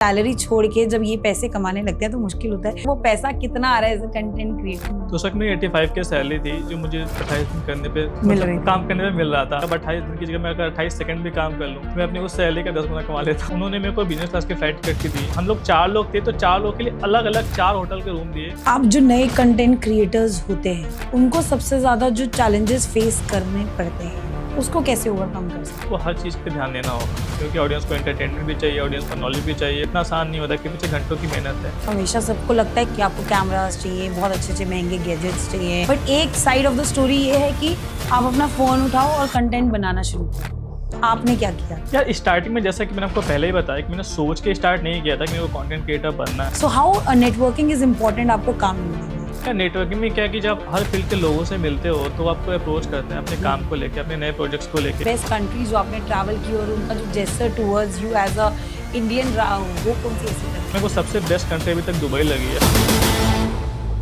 Salary छोड़ के जब ये पैसे कमाने लगते हैं तो मुश्किल होता है। वो पैसा कितना आ रहा है एज अ कंटेंट क्रिएटर? तो सर मेरी 85 की सैलरी थी जो मुझे 28 दिन करने पे मिल रही थी। काम करने पे मिल रहा था। अब 28 दिन की जगह मैं अगर 28 सेकंड भी काम कर लूँ मैं अपनी उस सैलरी का 10 गुना कमा लेता। उन्होंने मेरे को बिजनेस क्लास की फ्लाइट टिकट की दी। हम लोग 4 लोग थे तो 4 लोग के लिए अलग अलग 4 होटल के रूम दिए। आप जो नए कंटेंट क्रिएटर्स होते हैं उनको सबसे ज्यादा जो चैलेंजेस फेस करने पड़ते हैं उसको कैसे ओवरकम कर सकते हैं? वो हर चीज़ पे ध्यान देना होगा क्योंकि ऑडियंस को एंटरटेनमेंट भी चाहिए, ऑडियंस को नॉलेज भी चाहिए। इतना आसान नहीं होता कि पीछे घंटों की मेहनत है। हमेशा सबको लगता है कि आपको कैमरास चाहिए, बहुत अच्छे अच्छे महंगे गैजेट्स चाहिए, बट एक साइड ऑफ द स्टोरी ये है कि आप अपना फोन उठाओ और कंटेंट बनाना शुरू करो। आपने क्या किया? यार स्टार्टिंग में जैसा कि मैंने आपको पहले ही बताया कि मैंने सोच के स्टार्ट नहीं किया था कि मेरे को कंटेंट क्रिएटर बनना है। So how networking is important आपको काम मिलने में? क्या नेटवर्किंग में क्या है कि जब हर फील्ड के लोगों से मिलते हो तो आपको अप्रोच करते हैं अपने काम को लेके, अपने नए प्रोजेक्ट्स को लेके। बेस्ट कंट्रीज जो आपने ट्रैवल की और उनका जो gesture towards you as a Indian रहा हो वो कौन सी ऐसी कंट्री? मेरे को सबसे बेस्ट कंट्री अभी तक दुबई लगी है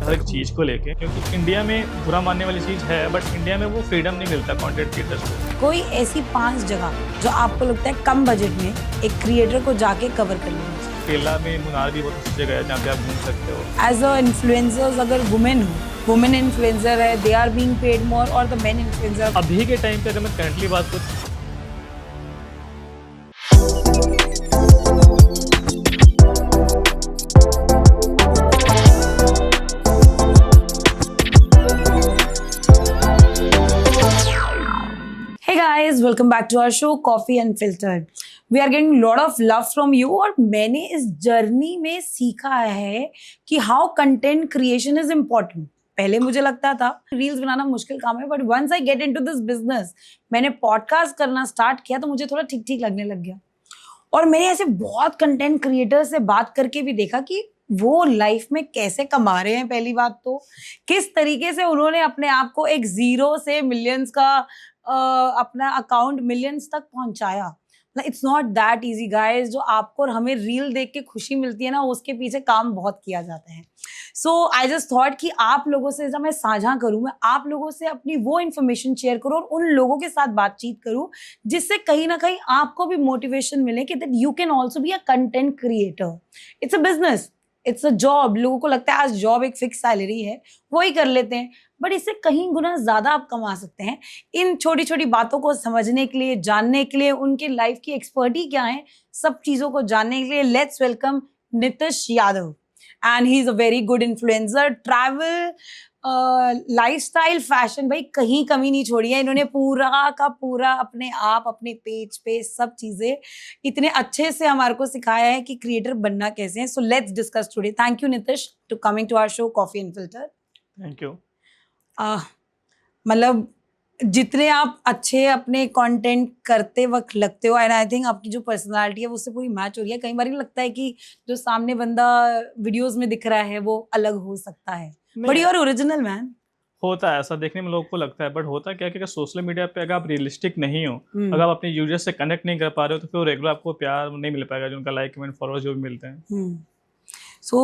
हर एक चीज़ को लेके, क्योंकि इंडिया में बुरा मानने वाली चीज़ है बट इंडिया में वो फ्रीडम नहीं मिलता कंटेंट क्रिएटर्स को। कोई ऐसी 5 जगह जो आपको लगता है कम बजट में एक क्रिएटर को जाके कवर कर लेना चाहिए? केरला में मुनार भी बहुत अच्छी जगह है जहाँ पे आप घूम सकते हो। एज अ इन्फ्लुएंसर्स अगर वुमेन इन्फ्लुएंसर है, they are being paid more और द मेन इन्फ्लुएंसर? अभी के टाइम पे अगर मैं करंटली बात करूँ Hey guys, welcome back to our show Coffee Unfiltered. We are getting a lot of love from you और मैंने इस जर्नी में सीखा है कि how content creation is important. पहले मुझे लगता था रील्स बनाना मुश्किल काम है, but once I get into this business, मैंने पॉडकास्ट करना स्टार्ट किया तो मुझे थोड़ा ठीक ठीक लगने लग गया। और मैंने ऐसे बहुत कंटेंट क्रिएटर से बात करके भी देखा कि वो लाइफ में कैसे कमा रहे हैं। पहली बात तो किस तरीके से उन्होंने अपने आप को एक जीरो से मिलियंस का अपना अकाउंट मिलियंस तक पहुंचाया। It's not that easy guys. जो आपको और हमें रील देख के खुशी मिलती है ना, उसके पीछे काम बहुत किया जाता है। सो आई जस्ट थॉट कि आप लोगों से जब मैं साझा करूं, मैं आप लोगों से अपनी वो इन्फॉर्मेशन शेयर करूं और उन लोगों के साथ बातचीत करूं जिससे कहीं ना कहीं आपको भी मोटिवेशन मिले कि that you can also be a content creator. It's a business, it's a job. लोगों को लगता है आज जॉब एक फिक्स सैलरी है, वही कर लेते हैं, बट इससे कहीं गुना ज्यादा आप कमा सकते हैं। इन छोटी छोटी बातों को समझने के लिए, जानने के लिए, उनके लाइफ की एक्सपर्टी क्या है, सब चीजों को जानने के लिए let's welcome Nitish Yadav. And he is a very good influencer. Travel, lifestyle, fashion, भाई कहीं कमी नहीं छोड़ी है इन्होंने। पूरा का पूरा अपने आप अपने पेज पे सब चीजें इतने अच्छे से हमारे को सिखाया है कि क्रिएटर बनना कैसे है। So let's discuss today. Thank you Nitish to coming to our show coffee unfiltered. Thank you. मतलब जितने आप अच्छे अपने कंटेंट करते वक्त लगते हो, एंड आई थिंक आपकी जो पर्सनालिटी है वो उससे पूरी मैच हो रही है। कई बार लगता है कि जो सामने बंदा वीडियोस में दिख रहा है वो अलग हो सकता है, but you are original man. होता है ऐसा, देखने में लोगों को लगता है, बट होता क्या है कि सोशल मीडिया पे अगर आप रियलिस्टिक नहीं हो, अगर आप अपने यूजर से कनेक्ट नहीं कर पा रहे हो तो फिर रेगुलर आपको प्यार नहीं मिल पाएगा जो उनका लाइक कमेंट फॉलोअर्स जो भी मिलते हैं। So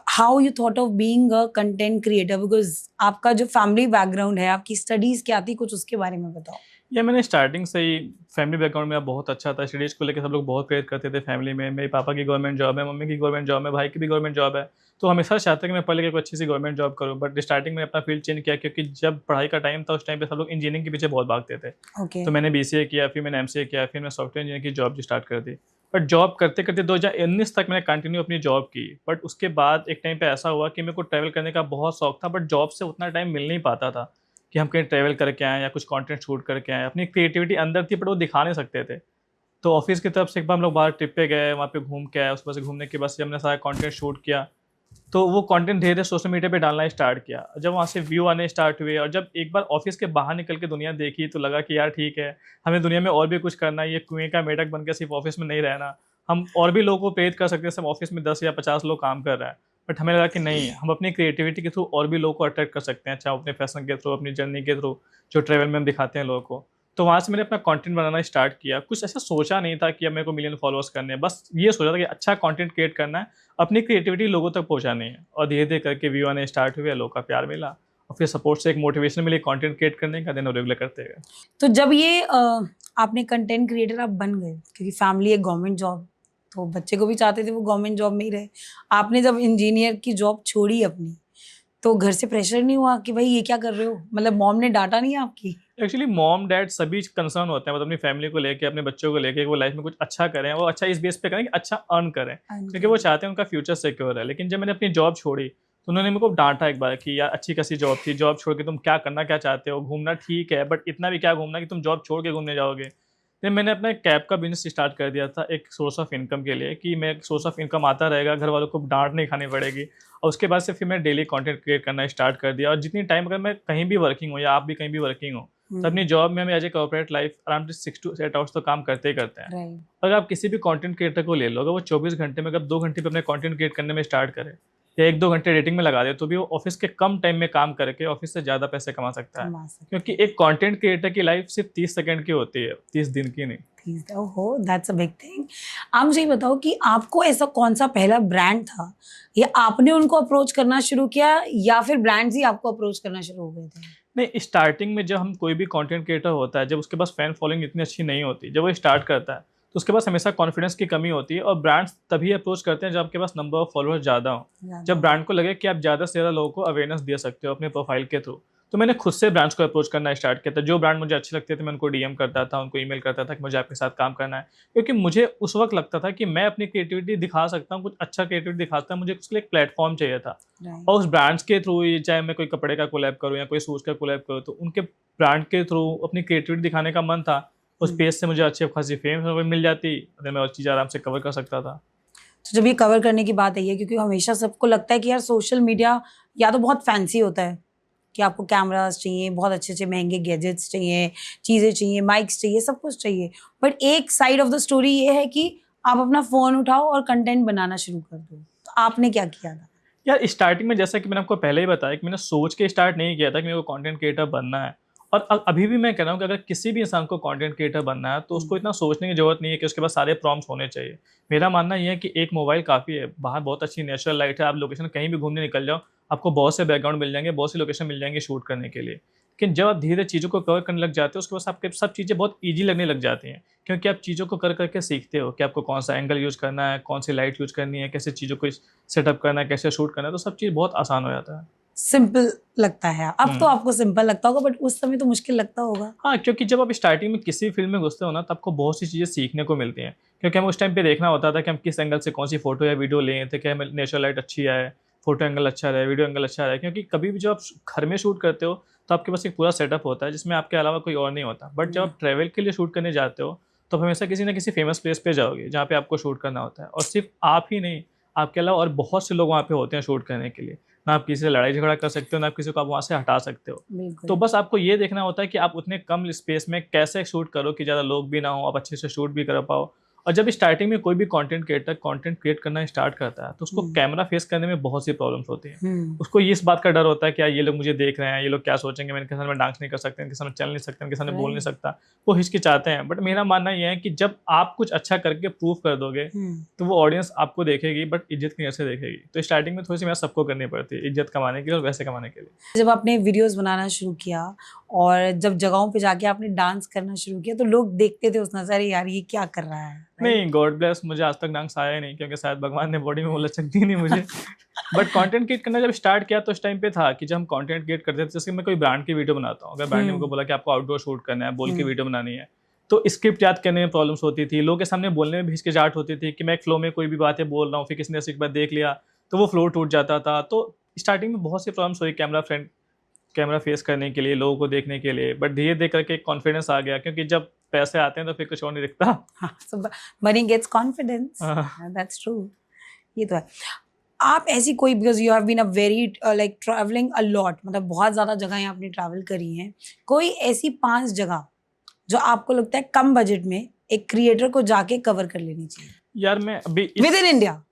how you thought of being a content creator? Because आपका जो फैमिली बैकग्राउंड है, आपकी स्टडीज क्या थी, कुछ उसके बारे में बताओ। या मैंने स्टार्टिंग से ही फैमिली बैकग्राउंड मेरा बहुत अच्छा था। स्टडीज़ को लेकर सब लोग बहुत प्रेयर करते थे फैमिली में। मेरे पापा की गवर्नमेंट जॉब है, मम्मी की गवर्नमेंट जॉब है, भाई की भी गवर्नमेंट जॉब है, तो हमेशा चाहते हैं कि मैं पढ़ लिख कोई अच्छी सी गवर्नमेंट जॉब करूँ। बट स्टार्टिंग में अपना फील्ड चेंज किया क्योंकि जब पढ़ाई का टाइम था उस टाइम पे सब लोग इंजीनियरिंग के पीछे बहुत भागते थे। तो मैंने BCA किया, फिर मैंने MCA किया, फिर मैं सॉफ्टवेयर इंजीनियर की जॉब स्टार्ट कर दी। बट जॉब करते करते 2019 तक मैंने कंटिन्यू अपनी जॉब की। बट उसके बाद एक टाइम पे ऐसा हुआ कि मेरे को ट्रैवल करने का बहुत शौक था, बट जॉब से उतना टाइम मिल नहीं पाता था कि हम कहीं ट्रैवल करके आएँ या कुछ कंटेंट शूट करके आएँ। अपनी क्रिएटिविटी अंदर थी बट वो दिखा नहीं सकते थे। तो ऑफिस की तरफ से एक बार हम लोग बाहर ट्रिप पे गए, वहाँ पे घूम के आए। उस वजह से घूमने के बाद से हमने सारा कंटेंट शूट किया, तो वो कंटेंट धीरे धीरे सोशल मीडिया पे डालना स्टार्ट किया। जब वहाँ से व्यू आने स्टार्ट हुए और जब एक बार ऑफिस के बाहर निकल के दुनिया देखी तो लगा कि यार ठीक है, हमें दुनिया में और भी कुछ करना है। ये कुएं का मेढक बन के सिर्फ ऑफिस में नहीं रहना, हम और भी लोगों को प्रेरित कर सकते हैं। सब ऑफिस में 10 या 50 लोग काम कर रहे हैं, बट हमें लगा कि नहीं, हम अपनी क्रिएटिविटी के थ्रू और भी लोगों को अट्रैक्ट कर सकते हैं, चाहे अपने फैशन के थ्रू, अपनी जर्नी के थ्रू, जो ट्रैवल में हम दिखाते हैं लोगों को। तो वहाँ से मैंने अपना कंटेंट बनाना स्टार्ट किया। कुछ ऐसा सोचा नहीं था कि अब मेरे को मिलियन फॉलोअर्स करने हैं, बस ये सोचा था कि अच्छा कंटेंट क्रिएट करना है, अपनी क्रिएटिविटी लोगों तक पहुँचानी है। और धीरे धीरे करके व्यू आने स्टार्ट हुए, लोगों का प्यार मिला और फिर सपोर्ट से एक मोटिवेशन मिली कंटेंट क्रिएट करने का, देन रेगुलर करते गए। तो जब ये आपने कंटेंट क्रिएटर आप बन गए, क्योंकि फैमिली एक गवर्नमेंट जॉब, तो बच्चे को भी चाहते थे वो गवर्नमेंट जॉब में ही रहे। आपने जब इंजीनियर की जॉब छोड़ी अपनी, तो घर से प्रेशर नहीं हुआ कि भाई ये क्या कर रहे हो? मतलब मॉम ने डाँटा नहीं आपकी? एक्चुअली मॉम डैड सभी कंसर्न होते हैं, मतलब अपनी फैमिली को लेके, अपने बच्चों को लेके, वो लाइफ में कुछ अच्छा करें, वो अच्छा इस बेस पे करें कि अच्छा अर्न करें, क्योंकि वो चाहते हैं उनका फ्यूचर सिक्योर है। लेकिन जब मैंने अपनी जॉब छोड़ी तो उन्होंने मेरे को डांटा एक बार कि यार अच्छी खासी जॉब थी, जॉब छोड़ के तुम क्या करना क्या चाहते हो, घूमना ठीक है बट इतना भी क्या घूमना कि तुम जॉब छोड़ के घूमने जाओगे। फिर मैंने अपना एक कैब का बिजनेस स्टार्ट कर दिया था, एक सोर्स ऑफ इनकम के लिए, कि मैं सोर्स ऑफ इनकम आता रहेगा, घर वालों को डांट नहीं खानी पड़ेगी। और उसके बाद से फिर मैं डेली कंटेंट क्रिएट करना स्टार्ट कर दिया। और जितनी टाइम अगर मैं कहीं भी वर्किंग हूँ या आप भी कहीं भी वर्किंग हो, तो अपनी जॉब में हम as a corporate life around 6 to 8 hours तो काम करते ही करते हैं। राइट। अगर आप किसी भी कंटेंट क्रिएटर को ले लो, अगर वो 24 घंटे में अगर 2 घंटे पे अपने कंटेंट क्रिएट करने में स्टार्ट करे या 1-2 घंटे एडिटिंग में लगा दे, तो भी वो ऑफिस के कम टाइम में काम करके ऑफिस से ज़्यादा पैसे कमा सकता है। कमा सकते क्योंकि एक कंटेंट क्रिएटर की लाइफ सिर्फ 30 सेकंड की होती है, 30 दिन की नहीं। हैं। ओहो, दैट्स अ बिग थिंग। आप मुझे ये बताओ कि आपको ऐसा कौन-सा पहला ब्रांड था, या आपने उनको अप्रोच करना शुरू किया या फिर ब्रांड्स ही आपको अप्रोच करना शुरू हो गए थे? नहीं, स्टार्टिंग में जब हम कोई भी कंटेंट क्रिएटर होता है, जब उसके पास फैन फॉलोइंग इतनी अच्छी नहीं होती, जब वो स्टार्ट करता है, तो उसके पास हमेशा कॉन्फिडेंस की कमी होती है। और ब्रांड्स तभी अप्रोच करते हैं जब आपके पास नंबर ऑफ फॉलोअर्स ज़्यादा हो, जब ब्रांड को लगे कि आप ज़्यादा से ज़्यादा लोगों को अवेयरनेस दे सकते हो अपने प्रोफाइल के थ्रू। तो मैंने खुद से ब्रांड्स को अप्रोच करना स्टार्ट किया था। जो ब्रांड मुझे अच्छे लगते थे मैं उनको डीएम करता था, उनको ईमेल करता था कि मुझे आपके साथ काम करना है, क्योंकि मुझे उस वक्त लगता था कि मैं अपनी क्रिएटिविटी दिखा सकता हूँ, कुछ अच्छा क्रिएटिविटी दिखा सकता हूँ, मुझे उसके लिए एक प्लेटफॉर्म चाहिए था। राइट। और उस ब्रांड्स के थ्रू ही, चाहे मैं कोई कपड़े का कोलैब करूँ या कोई शूज़ का कोलैब करूँ, तो उनके ब्रांड के थ्रू अपनी क्रिएटिविटी दिखाने का मन था। उस पेज से मुझे अच्छी खासी फेम मिल जाती, और मैं और चीज़ आराम से कवर कर सकता था। तो जब ये कवर करने की बात आई है, क्योंकि हमेशा सबको लगता है कि यार सोशल मीडिया या तो बहुत फैंसी होता है कि आपको कैमरास चाहिए, बहुत अच्छे-अच्छे महँगे गैजेट्स चाहिए, चीज़ें चाहिए, माइक्स चाहिए, सब कुछ चाहिए। बट एक साइड ऑफ द स्टोरी ये है कि आप अपना फ़ोन उठाओ और कंटेंट बनाना शुरू कर दो। तो आपने क्या किया था? यार स्टार्टिंग में जैसा कि मैंने आपको पहले ही बताया कि मैंने सोच के स्टार्ट नहीं किया था कि मेरे को कंटेंट क्रिएटर बनना है। और अभी भी मैं कह रहा हूँ कि अगर किसी भी इंसान को कंटेंट क्रिएटर बनना है तो उसको इतना सोचने की ज़रूरत नहीं है कि उसके पास सारे प्रॉम्प्ट्स होने चाहिए। मेरा मानना ये है कि एक मोबाइल काफ़ी है, बाहर बहुत अच्छी नेचुरल लाइट है, आप लोकेशन कहीं भी घूमने निकल जाओ, आपको बहुत से बैकग्राउंड मिल जाएंगे, बहुत सी लोकेशन मिल जाएंगी शूट करने के लिए। लेकिन जब आप धीरे चीज़ों को कवर करने लग जाते हो, उसके बाद आपके सब चीज़ें बहुत ईजी लगने लग जाती हैं, क्योंकि आप चीज़ों को कर करके सीखते हो कि आपको कौन सा एंगल यूज़ करना है, कौन सी लाइट यूज़ करनी है, कैसे चीज़ों को सेटअप करना है, कैसे शूट करना है, तो सब चीज़ बहुत आसान हो जाता है। सिंपल लगता है। अब तो आपको सिंपल लगता होगा, बट उस समय तो मुश्किल लगता होगा। हाँ, क्योंकि जब आप स्टार्टिंग में किसी फील्ड में घुसते हो ना, तो आपको बहुत सी चीज़ें सीखने को मिलती हैं। क्योंकि हमें उस टाइम पे देखना होता था कि हम किस एंगल से कौन सी फ़ोटो या वीडियो लें, तो क्या हमें नेचुरल लाइट अच्छी आए, फ़ोटो एंगल अच्छा रहे, वीडियो एंगल अच्छा रहे। क्योंकि कभी भी जब आप घर में शूट करते हो, तो आपके पास एक पूरा सेटअप होता है, जिसमें आपके अलावा कोई और नहीं होता। बट जब आप ट्रैवल के लिए शूट करने जाते हो, तो आप हमेशा किसी न किसी फ़ेमस प्लेस पे जाओगे, जहाँ पे आपको शूट करना होता है। और सिर्फ़ आप ही नहीं, आपके अलावा और बहुत से लोग वहाँ पे होते हैं शूट करने के लिए। ना आप किसी से लड़ाई झगड़ा कर सकते हो, ना आप किसी को आप वहाँ से हटा सकते हो। बिल्कुल। तो बस आपको ये देखना होता है कि आप उतने कम स्पेस में कैसे शूट करो कि ज़्यादा लोग भी ना हो, आप अच्छे से शूट भी कर पाओ। और जब स्टार्टिंग में कोई भी कंटेंट क्रिएटर कंटेंट क्रिएट करना स्टार्ट करता है, तो उसको कैमरा फेस करने में बहुत सी प्रॉब्लम्स होती हैं। हुँ। उसको ये इस बात का डर होता है कि यार ये लोग मुझे देख रहे हैं, ये लोग क्या सोचेंगे, मैं इनके सामने डांस नहीं कर सकता, इनके सामने चल नहीं सकता, इनके सामने बोल नहीं राइट। सकता। वो हिचकिचाते हैं। बट मेरा मानना ये है कि जब आप कुछ अच्छा करके प्रूव कर दोगे, हुँ। तो वो ऑडियंस आपको देखेगी, बट इज्जत की नज़र से देखेगी। तो स्टार्टिंग में थोड़ी-सी मेहनत सबको करनी पड़ती है, इज्जत कमाने के लिए और पैसे कमाने के लिए। जब आपने वीडियोज़ बनाना शुरू किया और जब जगहों पे जाके आपने डांस करना शुरू किया, तो लोग देखते थे उस नज़र, अरे यार ये क्या कर रहा है? राइट? नहीं, गॉड ब्लेस, मुझे आज तक डांस आया ही नहीं, क्योंकि शायद भगवान ने बॉडी में वो लचक दी नहीं मुझे। बट कंटेंट क्रिएट करना जब स्टार्ट किया, तो उस टाइम पे था कि जब हम कंटेंट क्रिएट करते थे, जैसे मैं कोई ब्रांड की वीडियो बनाता हूँ, अगर ब्रांड ने हुँ। मुझको बोला कि आपको आउटडोर शूट करना है, बोल के हुँ। वीडियो बनानी है, तो स्क्रिप्ट याद करने में प्रॉब्लम्स होती थी, लोगों के सामने बोलने में भी हिचकिचाहट होती थी कि मैं एक फ्लो में कोई भी बातें बोल रहा हूँ, फिर किसी ने एक बार देख लिया, तो वो फ्लो टूट जाता था। तो स्टार्टिंग में बहुत सी प्रॉब्लम्स हुई कैमरा फेस करने के लिए, लोगों को देखने के लिए, बट धीरे-धीरे करके एक कॉन्फिडेंस आ गया, क्योंकि जब पैसे आते हैं तो फिर कुछ और नहीं दिखता। हाँ, so money gets confidence. हाँ। That's true. ये तो है। आप ऐसी कोई, because you have been a very like travelling a lot, मतलब बहुत ज़्यादा जगहें आपने ट्रैवल करी हैं। कोई ऐसी 5 जगह जो आपको लगता है कम बजट में एक क्रिएटर को जाके कवर कर लेनी चाहिए? यार मैं अभी विद इन इंडिया?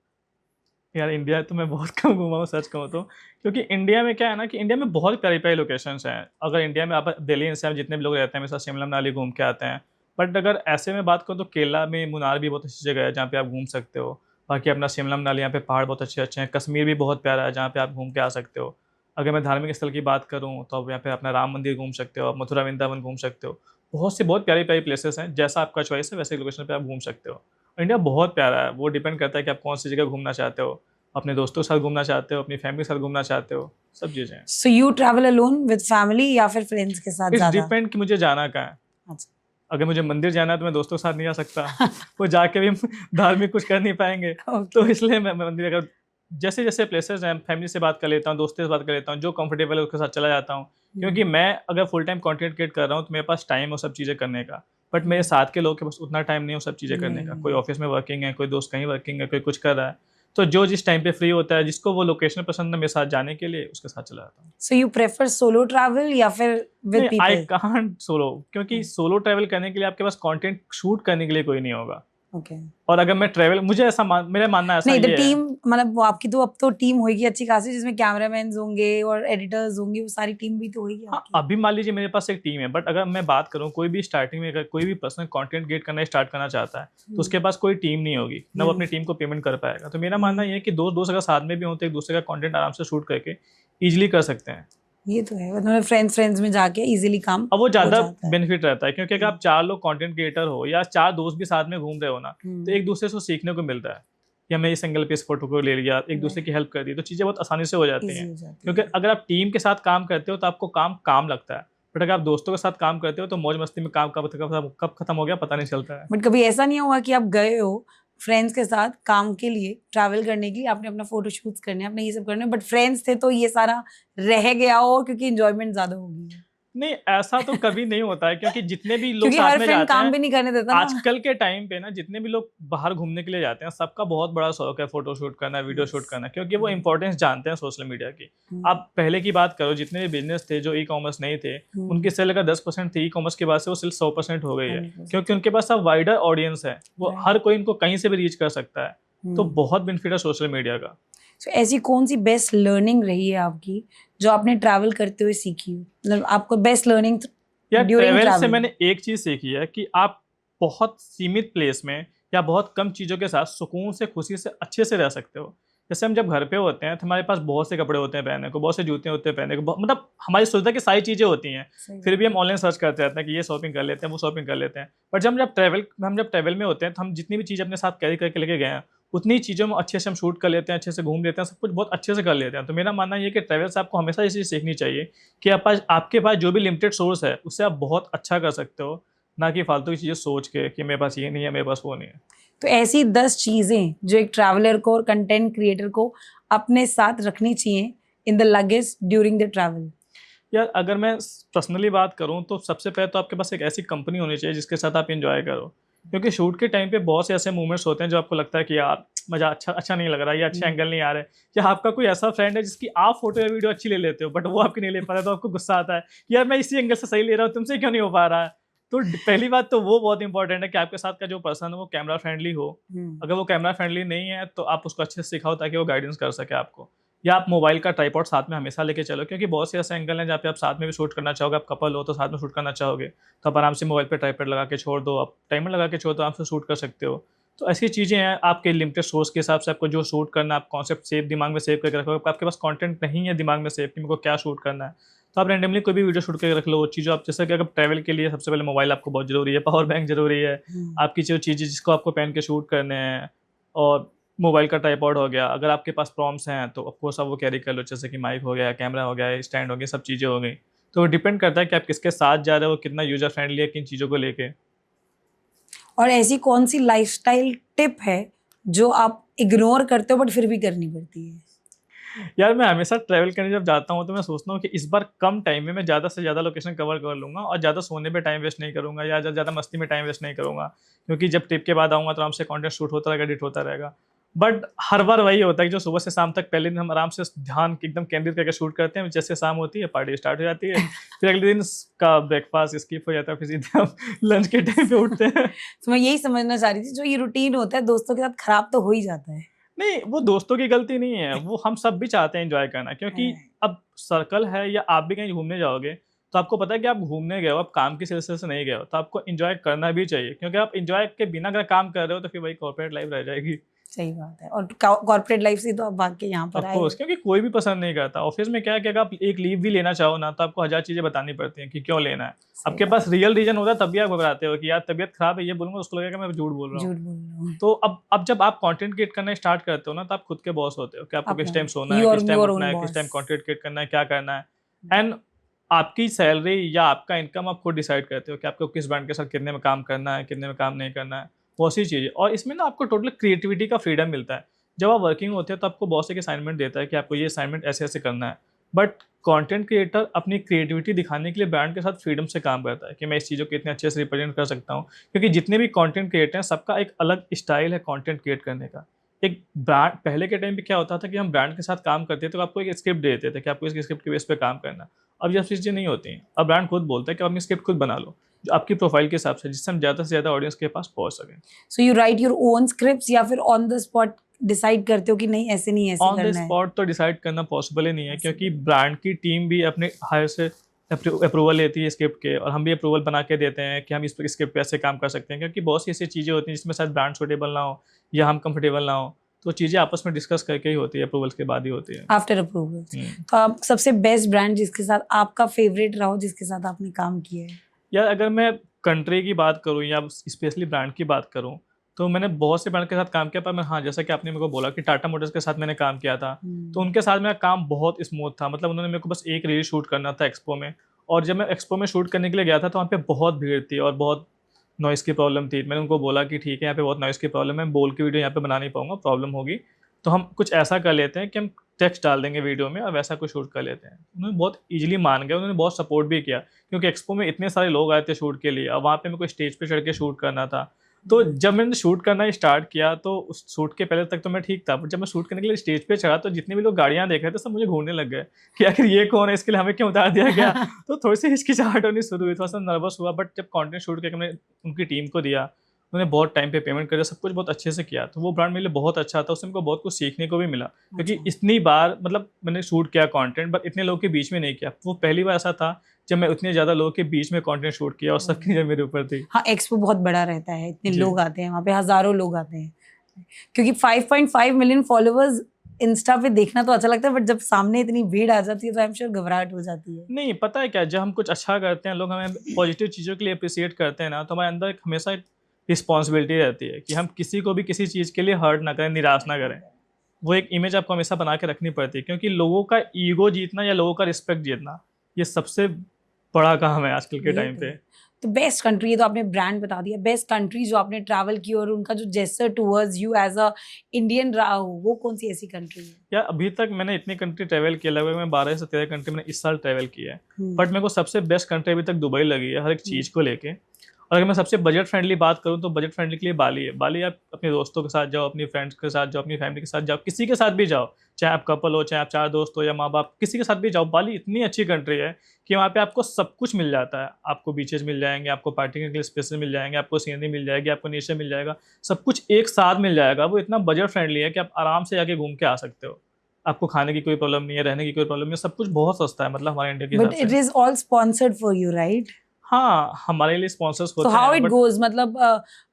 यार इंडिया तो मैं बहुत कम घूमा हूँ, सच कहूँ तो। क्योंकि इंडिया में क्या है ना, कि इंडिया में बहुत प्यारी-प्यारी लोकेशंस हैं। अगर इंडिया में आप दिल्ली एनसीआर जितने भी लोग रहते हैं, हमेशा शिमला मनाली घूम के आते हैं। बट अगर ऐसे में बात करूँ तो केरला में मुन्नार भी बहुत अच्छी जगह है, जहाँ पे आप घूम सकते हो। बाकी अपना शिमला मनाली, यहाँ पे पहाड़ बहुत अच्छे-अच्छे हैं। कश्मीर भी बहुत प्यारा है, जहाँ पे आप घूम के आ सकते हो। अगर मैं धार्मिक स्थल की बात करूँ, तो आप यहाँ पे अपना राम मंदिर घूम सकते हो, आप मथुरा वृंदावन घूम सकते हो। बहुत सी बहुत प्यारी-प्यारी प्लेसेस हैं, जैसा आपका चॉइस है वैसे लोकेशन पे आप घूम सकते हो। इंडिया बहुत प्यारा है, वो डिपेंड करता है कि आप कौन सी जगह घूमना चाहते हो, अपने दोस्तों के साथ घूमना चाहते हो, अपनी फैमिली के साथ घूमना चाहते हो, सब चीज़ें हैं। So you travel alone with family या फिर फ्रेंड्स के साथ इट्स ज्यादा? डिपेंड कि मुझे जाना कहाँ है। अच्छा। अगर मुझे मंदिर जाना है तो मैं दोस्तों के साथ नहीं जा सकता, वो जाके भी हम धार्मिक कुछ कर नहीं पाएंगे। Okay. तो इसलिए मैं मंदिर, अगर जैसे जैसे प्लेसेस हैं फैमिली से बात कर लेता हूँ, दोस्तों से बात कर लेता हूँ, जो कंफर्टेबल है उसके साथ चला जाता हूँ। क्योंकि मैं अगर फुल टाइम कंटेंट क्रिएट कर रहा हूँ तो मेरे पास टाइम है वो सब चीज़ें करने का, बट मेरे साथ के लोग के पास उतना टाइम नहीं है वो सब चीज़ें करने का। कोई ऑफिस में वर्किंग है, कोई दोस्त कहीं वर्किंग है, कोई कुछ कर रहा है। तो जो जिस टाइम पे फ्री होता है, जिसको वो लोकेशन पसंद है मेरे साथ जाने के लिए, उसके साथ चला जाता हूँ। So you prefer solo travel या फिर विद नहीं, आई पीपल? कांट सोलो, क्योंकि सोलो ट्रैवल करने के लिए आपके पास कंटेंट शूट करने के लिए कोई नहीं होगा। ओके। और अगर मैं ट्रैवल, मुझे ऐसा मेरा मानना ऐसा नहीं, द ये है। टीम मतलब वो आपकी तो अब तो टीम होगी अच्छी खासी, जिसमें कैमरामैन होंगे और एडिटर्स होंगे, वो सारी टीम भी तो होगी हाँ, आपकी। अभी मान लीजिए मेरे पास एक टीम है, बट अगर मैं बात करूँ, कोई भी स्टार्टिंग में अगर कोई भी पर्सनल कंटेंट क्रिएट करना स्टार्ट करना चाहता है तो उसके पास कोई टीम नहीं होगी, ना वो अपनी टीम को पेमेंट कर पाएगा। तो मेरा मानना ये है कि दोस्त अगर साथ में भी होते एक दूसरे का कंटेंट आराम से शूट करके इजीली कर सकते हैं। ये तो है, मतलब फ्रेंड्स में जाके इजीली काम अब वो हो ज़्यादा जाता है। बेनिफिट रहता है, क्योंकि अगर आप 4 लोग कंटेंट क्रिएटर हो या 4 दोस्त भी साथ में घूम रहे हो ना, तो एक दूसरे से सीखने को मिलता है। या मैं इस एंगल पे इस फोटो को ले लिया, एक दूसरे की हेल्प कर दी, तो चीज़ें बहुत आसानी से हो जाती इजी हैं। हो जाती क्योंकि है। अगर आप टीम के साथ काम करते हो तो आपको काम लगता है, बट अगर आप दोस्तों के साथ काम करते हो तो मौज मस्ती में काम कब खत्म हो गया पता नहीं चलता है। बट कभी ऐसा नहीं हुआ कि आप गए हो फ्रेंड्स के साथ काम के लिए, ट्रैवल करने के लिए, आपने अपना फोटो शूट्स करने, आपने ये सब करने, बट फ्रेंड्स थे तो ये सारा रह गया हो क्योंकि एंजॉयमेंट ज्यादा होगी है। नहीं, ऐसा तो कभी नहीं होता है, क्योंकि जितने भी लोग क्योंकि साथ हर में फ्रेंड जाते काम हैं भी नहीं करने देता ना। आजकल के टाइम पे ना, जितने भी लोग बाहर घूमने के लिए जाते हैं सबका बहुत बड़ा शौक है फोटो शूट करना, वीडियो शूट करना, क्योंकि वो इंपॉर्टेंस जानते हैं सोशल मीडिया की। आप पहले की बात करो, जितने भी बिजनेस थे जो ई कॉमर्स नहीं थे, उनकी सेल अगर 10% थी, ई कॉमर्स के बाद से वो सेल 100% हो गई है, 100%। क्योंकि उनके पास अब वाइडर ऑडियंस है, वो हर कोई इनको कहीं से भी रीच कर सकता है। तो बहुत बेनिफिट है सोशल मीडिया का। तो ऐसी कौन सी बेस्ट लर्निंग रही है आपकी जो आपने ट्रैवल करते हुए सीखी हो, मतलब आपको बेस्ट लर्निंग यार, ड्यूरिंग ट्रैवल से ट्रैवल? मैंने एक चीज़ सीखी है कि आप बहुत सीमित प्लेस में या बहुत कम चीज़ों के साथ सुकून से, खुशी से, अच्छे से रह सकते हो। जैसे हम जब घर पे होते हैं तो हमारे पास बहुत से कपड़े होते हैं पहनने को, बहुत से जूते होते हैं पहनने को, मतलब हमारी सुविधा की सारी चीज़ें होती हैं। फिर भी हम ऑनलाइन सर्च करते रहते हैं कि ये शॉपिंग कर लेते हैं, वो शॉपिंग कर लेते हैं। बट जब ट्रैवल में होते हैं तो हम जितनी भी चीज़ अपने साथ कैरी करके लेके गए हैं, उतनी चीज़ों में अच्छे से हम शूट कर लेते हैं, अच्छे से घूम लेते हैं, सब कुछ बहुत अच्छे से कर लेते हैं। तो मेरा मानना ये है कि ट्रैवल से आपको हमेशा ये चीज़ सीखनी चाहिए कि आपके पास जो भी लिमिटेड सोर्स है उससे आप बहुत अच्छा कर सकते हो, ना कि फालतू की चीज़ें सोच के कि मेरे पास ये नहीं है, मेरे पास वो नहीं है। तो ऐसी 10 चीजें जो एक ट्रैवलर को और कंटेंट क्रिएटर को अपने साथ रखनी चाहिए in the luggage during the travel. यार, अगर मैं पर्सनली बात करूँ तो सबसे पहले तो आपके पास एक ऐसी कंपनी होनी चाहिए जिसके साथ आप एंजॉय करो, क्योंकि शूट के टाइम पे बहुत से ऐसे मोमेंट्स होते हैं जो आपको लगता है कि यार मजा अच्छा नहीं लग रहा है, या अच्छे एंगल नहीं आ रहे, या आपका कोई ऐसा फ्रेंड है जिसकी आप फोटो या वीडियो अच्छी ले लेते हो बट वो आपकी नहीं ले पा रहा, तो आपको गुस्सा आता है कि यार मैं इसी एंगल से सही ले रहा हूँ, तुमसे क्यों नहीं हो पा रहा है। तो पहली बात तो वो बहुत इंपॉर्टेंट है कि आपके साथ का जो पर्सन है वो कैमरा फ्रेंडली हो। अगर वो कैमरा फ्रेंडली नहीं है तो आप उसको अच्छे से सिखाओ ताकि वो गाइडेंस कर सके आपको। या आप मोबाइल का ट्राइपॉड साथ में हमेशा लेके चलो, क्योंकि बहुत से ऐसे एंगल हैं जहाँ पे आप साथ में भी शूट करना चाहोगे, आप कपल हो तो साथ में शूट करना चाहोगे, तो आप आराम से मोबाइल पे ट्राइपॉड लगा के छोड़ दो, आप टाइमर लगा के छोड़ दो, आप शूट कर सकते हो। तो ऐसी चीज़ें हैं, आपके लिमिटेड सोर्स के हिसाब से आपको जो शूट करना है, आप कॉन्सेप्ट दिमाग में सेव करके रखो। आपके पास कंटेंट नहीं है दिमाग में सेव कि मेरे को क्या शूट करना है, तो आप रैंडमली कोई भी वीडियो शूट करके रख लो। वो चीज़ आप, जैसे कि अगर ट्रैवल के लिए सबसे पहले मोबाइल आपको बहुत ज़रूरी है, पावर बैंक ज़रूरी है, आपकी जो चीज़ें जिसको आपको पहन के शूट करने हैं, और मोबाइल का ट्राइपॉड हो गया। अगर आपके पास प्रॉम्प्ट्स हैं तो ऑफकोर्स आप वो कैरी कर लो, जैसे कि माइक हो गया, कैमरा हो गया, स्टैंड हो गया, सब चीज़ें हो गई। तो डिपेंड करता है कि आप किसके साथ जा रहे हो, कितना यूजर फ्रेंडली है किन चीज़ों को लेके। और ऐसी कौन सी लाइफस्टाइल टिप है जो आप इग्नोर करते हो बट फिर भी करनी पड़ती है? यार, मैं हमेशा ट्रैवल करने जब जाता हूँ तो मैं सोचता हूँ कि इस बार कम टाइम में मैं ज़्यादा से ज़्यादा लोकेशन कवर कर लूँगा और ज़्यादा सोने पे टाइम वेस्ट नहीं करूँगा या ज़्यादा मस्ती में टाइम वेस्ट नहीं करूँगा, क्योंकि जब ट्रिप के बाद आऊँगा तो आराम से कंटेंट शूट होता रहेगा, एडिट होता रहेगा। बट हर बार वही होता है कि जो सुबह से शाम तक पहले दिन हम आराम से ध्यान एकदम केंद्रित करके शूट करते हैं, जैसे शाम होती है पार्टी स्टार्ट हो जाती है, फिर अगले दिन का ब्रेकफास्ट स्किप हो जाता है, फिर सीधे हम लंच के टाइम पे उठते हैं। तो मैं यही समझना चाह रही थी, जो ये रूटीन होता है दोस्तों के साथ खराब तो हो ही जाता है। नहीं, वो दोस्तों की गलती नहीं है, वो हम सब भी चाहते हैं एंजॉय करना, क्योंकि अब सर्कल है या आप भी कहीं घूमने जाओगे तो आपको पता है कि आप घूमने गए हो, आप काम के सिलसिले से नहीं गए हो, तो आपको एंजॉय करना भी चाहिए, क्योंकि आप एंजॉय के बिना अगर काम कर रहे हो तो फिर वही कॉर्पोरेट लाइफ रह जाएगी। सही बात है। और कॉर्पोरेट लाइफ से तो आप भाग के यहाँ पर आए। ऑफकोर्स, क्योंकि कोई भी पसंद नहीं करता। ऑफिस में क्या है कि अगर आप एक लीव भी लेना चाहो ना, तो आपको 1000 चीजें बतानी पड़ती हैं कि क्यों लेना है। आपके पास रियल रीजन होता है तब भी आप घबराते हो कि यार तबीयत खराब है, ये बोलूंगा उसको लगेगा मैं झूठ बोल रहा झूठ हूँ। बोल रहा हूँ। तो अब जब आप कंटेंट क्रिएट करना स्टार्ट करते हो ना, तो आप खुद के बॉस होते हो कि आपको किस अपना टाइम सोना है, योर किस टाइम योर उठना ओन है, किस टाइम बॉस। कंटेंट क्रिएट करना है, क्या करना है। एंड आपकी सैलरी या आपका इनकम आप खुद डिसाइड करते हो कि आपको किस ब्रांड के साथ कितने में काम करना है, कितने में काम नहीं करना है, बहुत सी चीज़ें। और इसमें ना आपको टोटल क्रिएटिविटी का फ्रीडम मिलता है। जब आप वर्किंग होते हैं तो आपको बॉस एक असाइनमेंट देता है कि आपको ये असाइनमेंट ऐसे ऐसे करना है, बट कंटेंट क्रिएटर अपनी क्रिएटिविटी दिखाने के लिए ब्रांड के साथ फ्रीडम से काम करता है कि मैं इस चीज़ों को इतने अच्छे से रिप्रेजेंट कर सकता हूँ। क्योंकि जितने भी कंटेंट क्रिएटर हैं सबका एक अलग स्टाइल है कंटेंट क्रिएट करने का। एक ब्रांड पहले के टाइम पे क्या होता था कि हम ब्रांड के साथ काम करते थे तो आपको एक स्क्रिप्ट देते थे कि आपको इस स्क्रिप्ट के बेस पे काम करना है। अब ये चीज़ें नहीं होती हैं। अब ब्रांड खुद बोलता है कि आप अपनी स्क्रिप्ट खुद बना लो जो आपकी प्रोफाइल के हिसाब से, जिससे हम ज़्यादा से ज़्यादा ऑडियंस के पास पहुंच सकें। So you right your own scripts या फिर ऑन द स्पॉट डिसाइड करते हो कि नहीं ऐसे नहीं ऐसे ऑन द करना है? स्पॉट तो डिसाइड करना पॉसिबल ही नहीं है, Possible क्योंकि ब्रांड की टीम भी अपने हायर से अप्रूवल लेती है स्क्रिप्ट के, और हम भी अप्रूवल बना के देते हैं कि हम इस स्क्रिप्ट पे ऐसे काम कर सकते हैं। क्योंकि बहुत सी ऐसी चीज़ें होती हैं जिसमें शायद ब्रांड सूटेबल ना हो या हम कंफर्टेबल ना हो, तो चीज़ें आपस में डिस्कस करके ही होती है, अप्रूवल्स के बाद ही होती है। After approval. हम्म। तो आप सबसे बेस्ट ब्रांड जिसके साथ आपका फेवरेट रहा हो, जिसके साथ आपने काम किया है? या अगर मैं कंट्री की बात करूँ या स्पेशली ब्रांड की बात करूँ, तो मैंने बहुत से ब्रांड के साथ काम किया, पर मैं हाँ, जैसा कि आपने मेरे को बोला कि टाटा मोटर्स के साथ मैंने काम किया था, तो उनके साथ मेरा काम बहुत स्मूथ था। मतलब उन्होंने मेरे को बस एक रील शूट करना था एक्सपो में, और जब मैं एक्सपो में शूट करने के लिए गया था तो वहाँ पे बहुत भीड़ थी और बहुत नॉइज़ की प्रॉब्लम थी। मैंने उनको बोला कि ठीक है, यहाँ पे बहुत नॉइज़ की प्रॉब्लम है, बोल के वीडियो यहाँ पे बना नहीं पाऊंगा, प्रॉब्लम होगी, तो हम कुछ ऐसा कर लेते हैं कि हम टेक्स्ट डाल देंगे वीडियो में और वैसा कुछ शूट कर लेते हैं। उन्होंने बहुत ईजिली मान गए, उन्होंने बहुत सपोर्ट भी किया, क्योंकि एक्सपो में इतने सारे लोग आए थे शूट के लिए और वहाँ पे मेरे को स्टेज पे चढ़ के शूट करना था। तो जब मैंने शूट करना स्टार्ट किया तो उस शूट के पहले तक तो मैं ठीक था, बट जब मैं शूट करने के लिए स्टेज पे चढ़ा तो जितने भी लोग गाड़ियाँ देख रहे थे सब मुझे घूरने लग गए कि आखिर ये कौन है, इसके लिए हमें क्यों उतार दिया गया। तो थोड़ी सी हिचकिचाहट होनी शुरू हुई, थोड़ा सा नर्वस हुआ, बट जब कंटेंट शूट करके मैंने उनकी टीम को दिया, उन्होंने बहुत टाइम पे पेमेंट कर दिया, सब कुछ बहुत अच्छे से किया, तो वो ब्रांड मेरे लिए बहुत अच्छा था। उससे मेरे को बहुत कुछ सीखने को भी मिला, क्योंकि इतनी बार मतलब मैंने शूट किया कंटेंट, बट इतने लोगों के बीच में नहीं किया। वो पहली बार ऐसा था जब मैं उतने ज़्यादा लोगों के बीच में कंटेंट शूट किया और सबकी नज़र मेरे ऊपर थी। हाँ, एक्सपो बहुत बड़ा रहता है, इतने जी। लोग आते हैं वहाँ पे, हजारों लोग आते हैं। क्योंकि 5.5 मिलियन फॉलोअर्स इंस्टा पे देखना तो अच्छा लगता है, बट जब सामने इतनी भीड़ आ जाती है तो आई एम श्योर घबराहट हो जाती है। नहीं, पता है क्या, जब हम कुछ अच्छा करते हैं, लोग हमें पॉजिटिव चीज़ों के लिए अप्रिशिएट करते हैं ना, तो हमारे अंदर एक हमेशा एक रिस्पॉन्सिबिलिटी रहती है कि हम किसी को भी किसी चीज़ के लिए हर्ट ना करें, निराश ना करें। वो एक इमेज आपको हमेशा बना के रखनी पड़ती है, क्योंकि लोगों का ईगो जीतना या लोगों का रिस्पेक्ट जीतना, ये सबसे बड़ा काम है आजकल के टाइम पे। तो बेस्ट कंट्री, ये तो आपने ब्रांड बता दिया, बेस्ट कंट्री जो आपने ट्रैवल की और उनका जो gesture towards you as a Indian रहा हो, वो कौन सी ऐसी कंट्री है? या अभी तक मैंने इतनी कंट्री ट्रैवल किया, लगभग मैं 12 से 13 कंट्री मैंने इस साल ट्रैवल किया है, बट मेरे को सबसे बेस्ट कंट्री अभी तक दुबई लगी है, हर एक चीज़ को लेके। और अगर मैं सबसे बजट फ्रेंडली बात करूँ तो बजट फ्रेंडली के लिए बाली है। बाली आप अपने दोस्तों के साथ जाओ, अपनी फ्रेंड्स के साथ जाओ, अपनी फैमिली के साथ जाओ, किसी के साथ भी जाओ, चाहे आप कपल हो, चाहे आप 4 दोस्त हो या माँ बाप, किसी के साथ भी जाओ। बाली इतनी अच्छी कंट्री है कि वहाँ पे आपको सब कुछ मिल जाता है। आपको बीचेस मिल जाएंगे, आपको पार्टी के लिए स्पेसेस मिल जाएंगे, आपको सीनरी मिल जाएगी, आपको नेचर मिल जाएगा, सब कुछ एक साथ मिल जाएगा। वो इतना बजट फ्रेंडली है कि आप आराम से जाके घूम के आ सकते हो। आपको खाने की कोई प्रॉब्लम नहीं है, रहने की कोई प्रॉब्लम नहीं है, सब कुछ बहुत सस्ता है, मतलब हमारे इंडिया के बट हिसाब इट से। Is all sponsored for you, right? हाँ, हमारे लिए स्पॉन्सर्स तो होते हाउ हैं, इट बट गोज, मतलब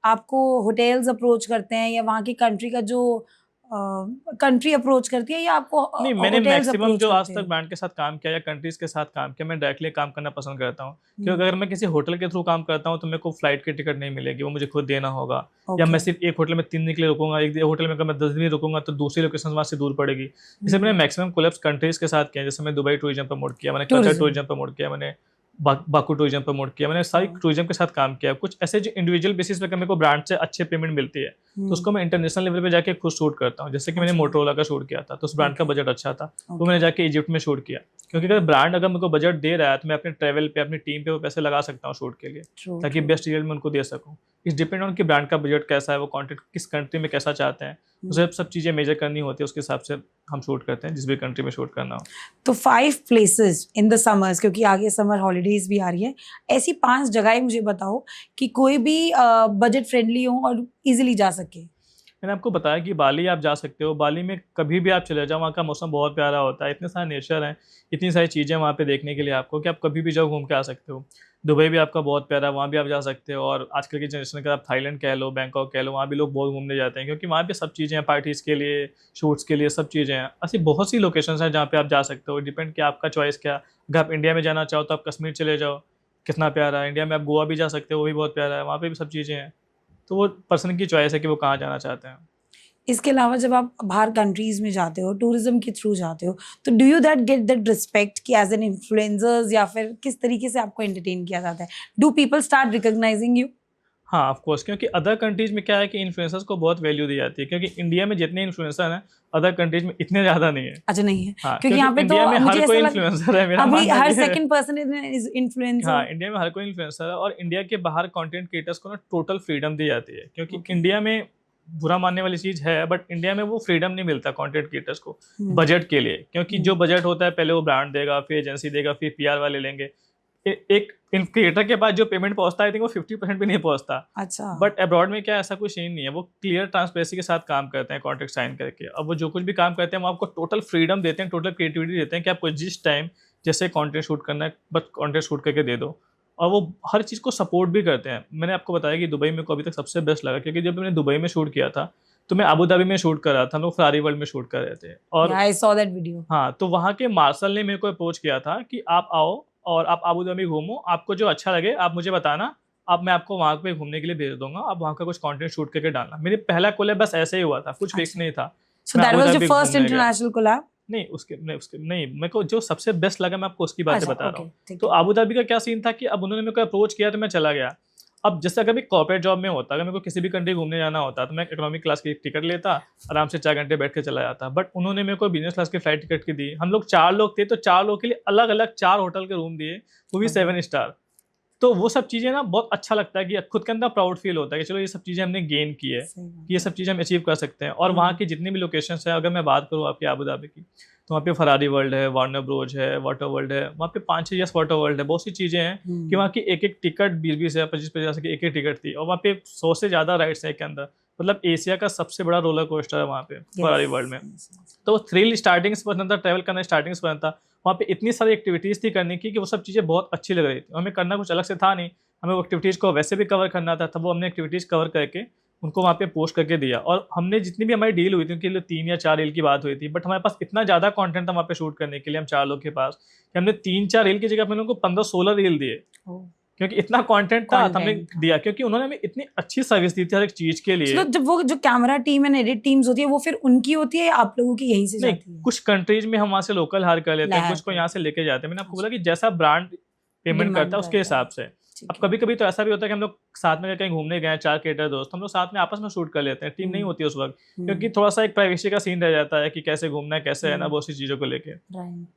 आपको होटल्स अप्रोच करते हैं या वहाँ की कंट्री का जो कंट्री अप्रोच करती है, या आपको नहीं, मैंने होटल्स मैक्सिमम अप्रोच जो आज करते तक हैं? ब्रांड के साथ काम किया या कंट्रीज के साथ काम किया, मैं डायरेक्टली काम करना पसंद करता हूँ। क्योंकि हम्म, अगर मैं किसी होटल के थ्रू काम करता हूँ तो मेरे को फ्लाइट की टिकट नहीं मिलेगी, वो मुझे खुद देना होगा। या मैं ओके। सिर्फ एक होटल में 3 दिन के लिए रुकूंगा, एक होटल में अगर मैं 10 दिन रुकूंगा तो दूसरी लोकेशन वहाँ से दूर पड़ेगी। इसलिए मैंने मैक्सिमम कोलैब्स कंट्रीज के साथ किया। जैसे मैं दुबई टूरिज्म प्रमोट किया, मैंने कतर टूरिज्म। टूरिज्म प्रमोट किया, मैंने बाकू टूरिज्म प्रमोट किया, मैंने सारी टूरिज्म के साथ काम किया। कुछ ऐसे जो इंडिविजुअल बेसिस पे मेरे को ब्रांड से अच्छे पेमेंट मिलती है, तो उसको मैं इंटरनेशनल लेवल पे जाके खुद शूट करता हूँ। जैसे कि मैंने मोटरोला का शूट किया था, तो उस ब्रांड का बजट अच्छा था, तो मैंने जाके इजिप्ट में शूट किया। क्योंकि अगर ब्रांड अगर मेरे को बजट दे रहा है तो मैं अपने ट्रैवल पे, अपनी टीम पे वो पैसे लगा सकता हूँ शूट के लिए, ताकि बेस्ट रिजल्ट मैं उनको दे सकूँ। इस डिपेंड ऑन कि ब्रांड का बजट कैसा है, वो कंटेंट किस कंट्री में कैसा चाहते हैं, उसे सब चीज़ें मेजर करनी होती है, उसके हिसाब से हम शूट करते हैं जिस भी कंट्री में शूट करना हो। तो 5 प्लेसेस इन द समर्स, क्योंकि आगे समर हॉलीडेज भी आ रही है, ऐसी 5 जगहें मुझे बताओ कि कोई भी बजट फ्रेंडली हो और इजीली जा सके। मैंने आपको बताया कि बाली आप जा सकते हो। बाली में कभी भी आप चले जाओ, वहाँ का मौसम बहुत प्यारा होता है, इतने सारे नेचर हैं, इतनी सारी चीज़ें वहाँ पे देखने के लिए आपको कि आप कभी भी जाओ घूम के आ सकते हो। दुबई भी आपका बहुत प्यारा है, वहाँ भी आप जा सकते हो। और आजकल की जनरेशन का आप थाईलैंड कह लो, बैंकॉक कह लो, वहाँ भी लोग बहुत घूमने जाते हैं, क्योंकि वहाँ पे सब चीज़ें हैं, पार्टीज़ के लिए, शूट्स के लिए, सब चीज़ें हैं। ऐसी बहुत सी लोकेशंस हैं जहाँ पे आप जा सकते हो। डिपेंड कि आपका चॉइस क्या। अगर आप इंडिया में जाना चाहो तो आप कश्मीर चले जाओ, कितना प्यारा है। इंडिया में आप गोवा भी जा सकते हो, वो भी बहुत प्यारा है, वहाँ पे भी सब चीज़ें हैं। तो वो पर्सन की चॉइस है कि वो कहाँ जाना चाहते हैं। इसके अलावा जब आप बाहर कंट्रीज में जाते हो, टूरिज्म के थ्रू जाते हो, तो do you that get that respect कि एज एन इन्फ्लुएंसर्स, या फिर किस तरीके से आपको एंटरटेन किया जाता है? Do people start recognising you? हाँ, ऑफ कोर्स, क्योंकि अदर कंट्रीज़ में क्या है कि इन्फ्लुएंसर्स को बहुत वैल्यू दी जाती है, क्योंकि इंडिया में जितने इन्फ्लुएंसर हैं, अदर कंट्रीज़ में इतने ज़्यादा नहीं है। अच्छा, नहीं है? हाँ, क्योंकि यहाँ पे इंडिया तो में मुझे हर ऐसा कोई लग इन्फ्लुएंसर है, मेरा अभी मानना हर ये है। Second person is influencer. हाँ, इंडिया में हर कोई इन्फ्लुएंसर है, और इंडिया के बाहर कंटेंट क्रिएटर्स को ना टोटल फ्रीडम दी जाती है, क्योंकि Okay. इंडिया में बुरा मानने वाली चीज़ है, बट इंडिया में वो फ्रीडम नहीं मिलता कंटेंट क्रिएटर्स को बजट के लिए, क्योंकि जो बजट होता है पहले वो ब्रांड देगा, फिर एजेंसी देगा, फिर पीआर वाले लेंगे। एक क्रिएटर के पास जो पेमेंट पहुंचता है, आई थिंक वो 50% भी नहीं पहुंचता। अच्छा। बट अब्रॉड में क्या ऐसा कोई सीन नहीं है, वो क्लियर ट्रांसपेरेंसी के साथ काम करते हैं कॉन्ट्रैक्ट साइन करके। अब वो जो कुछ भी काम करते हैं वो आपको टोटल फ्रीडम देते हैं, टोटल क्रिएटिविटी देते हैं कि आपको जिस टाइम जैसे कंटेंट शूट करना है बस कंटेंट शूट करके दे दो। और वो हर चीज़ को सपोर्ट भी करते हैं। मैंने आपको बताया कि दुबई में को अभी तक सबसे बेस्ट लगा, क्योंकि जब मैंने दुबई में शूट किया था तो मैं अबू धाबी में शूट कर रहा था, हम लोग फरारी वर्ल्ड में शूट कर रहे थे। और आई सॉ दैट वीडियो। हाँ, तो वहाँ के मार्शल ने मेरे को अप्रोच किया था कि आप आओ और आप अबू धाबी घूमो, आपको जो अच्छा लगे आप मुझे बताना, अब मैं आपको वहाँ पे घूमने के लिए भेज दूंगा, आप वहाँ का कुछ कंटेंट शूट करके डालना। मेरे पहला कोलैब बस ऐसे ही हुआ था, कुछ फिक्स अच्छा। नहीं था। सो मैं that Abu was the Dhabi first घूमने गया। International collab? नहीं, मेरे को जो सबसे बेस्ट लगा मैं आपको उसकी बातें अच्छा, बता रहा ओके, हूँ। ठीक तो है। अबू धाबी का क्या सीन था कि अब उन्होंने मेरे को अप्रोच किया तो मैं चला गया। अब जैसे अगर मैं कॉर्पोरेट जॉब में होता, अगर मेरे को किसी भी कंट्री घूमने जाना होता तो मैं इकोनॉमिक क्लास की टिकट लेता, आराम से 4 घंटे बैठ के चला जाता। बट उन्होंने मेरे को बिजनेस क्लास की फ्लाइट टिकट की दी। हम लोग 4 लोग थे, तो 4 लोग के लिए अलग अलग 4 होटल के रूम दिए, वो भी Okay. 7 स्टार। तो वो सब चीज़ें ना बहुत अच्छा लगता है कि खुद के अंदर प्राउड फील होता है कि चलो ये सब चीज़ें हमने गेन की है, सही बात कि ये सब चीज़ें हम अचीव कर सकते हैं। और वहाँ की जितनी भी लोकेशंस हैं, अगर मैं बात करूँ आपकी अबू धाबी की, तो वहाँ पे फरारी वर्ल्ड है, वार्नर ब्रोज है, वाटर वर्ल्ड है, वहाँ पे 5-6 यस वाटर वर्ल्ड है, बहुत सी चीज़ें हैं कि वहाँ की एक एक टिकट 20-20 या 25-50 की एक एक टिकट थी। और वहाँ पे 100 से ज़्यादा राइड्स हैं एक के अंदर, मतलब एशिया का सबसे बड़ा रोलर कोस्टर है वहाँ पे फरारी वर्ल्ड में। तो थ्रिल स्टार्टिंग से पसंद था, ट्रैवल करना स्टार्टिंग से पसंद था। वहाँ पे इतनी सारी एक्टिविटीज़ थी करने की कि वो सब चीज़ें बहुत अच्छी लग रही थी। हमें करना कुछ अलग से था नहीं, हमें वो एक्टिविटीज़ को वैसे भी कवर करना था, तब वो हमने एक्टिविटीज़ कवर करके उनको वहाँ पे पोस्ट करके दिया। और हमने जितनी भी हमारी डील हुई थी उनके लिए 3 या 4 रील की बात हुई थी, बट हमारे पास इतना ज़्यादा कंटेंट था वहाँ पे शूट करने के लिए, हम 4 लोग के पास, कि हमने 3-4 रील की जगह पे उनको 15-16 रील दिए, क्योंकि इतना कंटेंट था तो हमने Content। दिया, क्योंकि उन्होंने हमें इतनी अच्छी सर्विस दी थी हर एक चीज़ के लिए। तो जब वो जो camera team and edit teams होती है, वो फिर उनकी होती है या आप लोगों की यहीं से जाती नहीं, है? कुछ कंट्रीज में हम वहाँ से लोकल हायर कर लेते हैं, हायर कुछ को कर यहाँ से लेके जाते हैं। मैंने आपको बोला कि जैसा ब्रांड पेमेंट Demand करता है उसके करता है। हिसाब से। ठीक अब है। कभी-कभी तो ऐसा भी होता है कि हम लोग साथ में कहीं घूमने गए, 4 क्रिएटर दोस्त, हम लोग साथ में आपस में शूट कर लेते हैं, टीम नहीं होती उस वक़्त, क्योंकि थोड़ा-सा एक प्राइवेसी का सीन रह जाता है कि कैसे घूमना है, कैसे रहना, बहुत सी चीज़ों को लेके। राइट।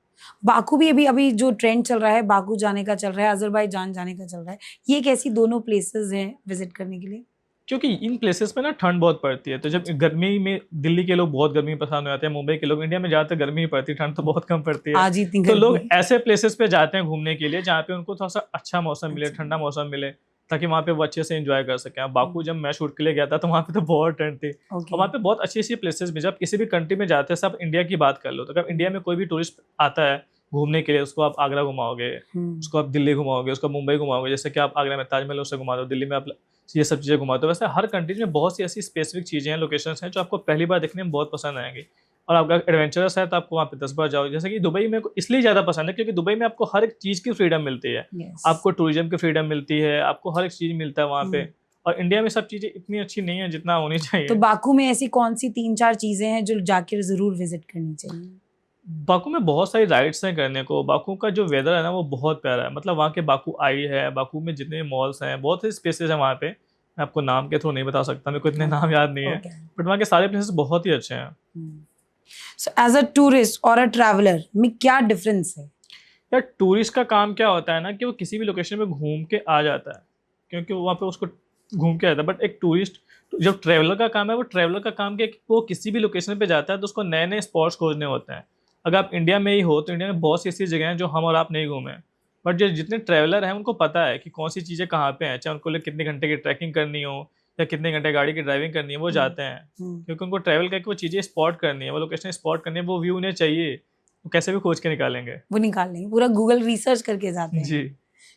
बाकू भी अभी अभी जो ट्रेंड चल रहा है, बाकू जाने का चल रहा है, अज़रबैजान जाने का चल रहा है, ये कैसी दोनों प्लेसेस हैं विजिट करने के लिए? क्योंकि इन प्लेसेस पे ना ठंड बहुत पड़ती है, तो जब गर्मी में दिल्ली के लोग बहुत गर्मी पसंद हो जाते हैं, मुंबई के लोग, इंडिया में ज़्यादातर गर्मी ही पड़ती है, ठंड तो बहुत कम पड़ती है। आज ही इतनी तो लोग गर्मी। ऐसे प्लेसेस पे जाते हैं घूमने के लिए जहाँ पे उनको थोड़ा सा अच्छा मौसम मिले, अच्छा। ठंडा मौसम मिले, ताकि वहाँ पे वो अच्छे से एंजॉय कर सकें। अब बाकू जब मैं शूट के लिए गया था तो वहाँ पे तो बहुत ठंड थी, और वहाँ पे बहुत अच्छी अच्छी प्लेसेस भी, जब किसी भी कंट्री में जाते हैं, सब इंडिया की बात कर लो, तो अगर इंडिया में कोई भी टूरिस्ट आता है घूमने के लिए, उसको आप आगरा घुमाओगे, उसको आप दिल्ली घुमाओगे, उसको मुंबई घुमाओगे, जैसे कि आप आगरा में ताजमहल उसे घुमा दो, दिल्ली में आप ये सब चीज़ें घुमाते हो। वैसे हर कंट्रीज में बहुत सी ऐसी स्पेसिफिक चीज़ें हैं, लोकेशंस हैं जो आपको पहली बार देखने में बहुत पसंद आएंगी, और आपका एडवेंचरस है तो आपको वहाँ पे 10 बार जाओ। जैसे कि दुबई में इसलिए ज़्यादा पसंद है क्योंकि दुबई में आपको हर एक चीज़ की फ्रीडम मिलती है, आपको टूरिज्म की फ्रीडम मिलती है, आपको हर एक चीज़ मिलता है वहाँ पे। और इंडिया में सब चीज़ें इतनी अच्छी नहीं है जितना होनी चाहिए। तो बाकू में ऐसी कौन सी 3-4 चीजें हैं जो जाकर जरूर विजिट करनी चाहिए? बाकू में बहुत सारी राइड्स हैं करने को। बाकू का जो वेदर है ना वो बहुत प्यारा है, मतलब वहाँ के बाकू आई है, बाकू में जितने मॉल्स हैं, बहुत से स्पेसेस हैं वहाँ पे, मैं आपको नाम के थ्रू नहीं बता सकता, मेरे को इतने नाम याद नहीं है, बट वहाँ के सारे प्लेसेस बहुत ही अच्छे हैं। सो एज अ टूरिस्ट और अ ट्रैवलर में क्या डिफरेंस है? यार टूरिस्ट का काम क्या होता है ना कि वो किसी भी लोकेशन पे घूम के आ जाता है, क्योंकि वो वहाँ पे उसको घूम के आता है। बट एक टूरिस्ट, जब ट्रैवलर का काम है, वो ट्रैवलर का काम क्या है कि वो किसी भी लोकेशन पे जाता है तो उसको नए नए स्पॉट्स खोजने होते हैं। अगर आप इंडिया में ही हो तो इंडिया में बहुत सी ऐसी जगह हैं जो हम और आप नहीं घूमे, बट जो जितने ट्रैवलर हैं उनको पता है कि कौन सी चीज़ें कहाँ पे हैं, चाहे उनको लिए कितने घंटे की ट्रैकिंग करनी हो या कितने घंटे गाड़ी की ड्राइविंग करनी है, वो जाते हैं, क्योंकि उनको ट्रैवल करके वो चीज़ें स्पॉट करनी है, वो लोकेशन स्पॉट करनी है, वो व्यू उन्हें चाहिए, वो कैसे भी खोज के निकालेंगे। वो निकाल लेंगे, पूरा गूगल रिसर्च करके जाते हैं। जी।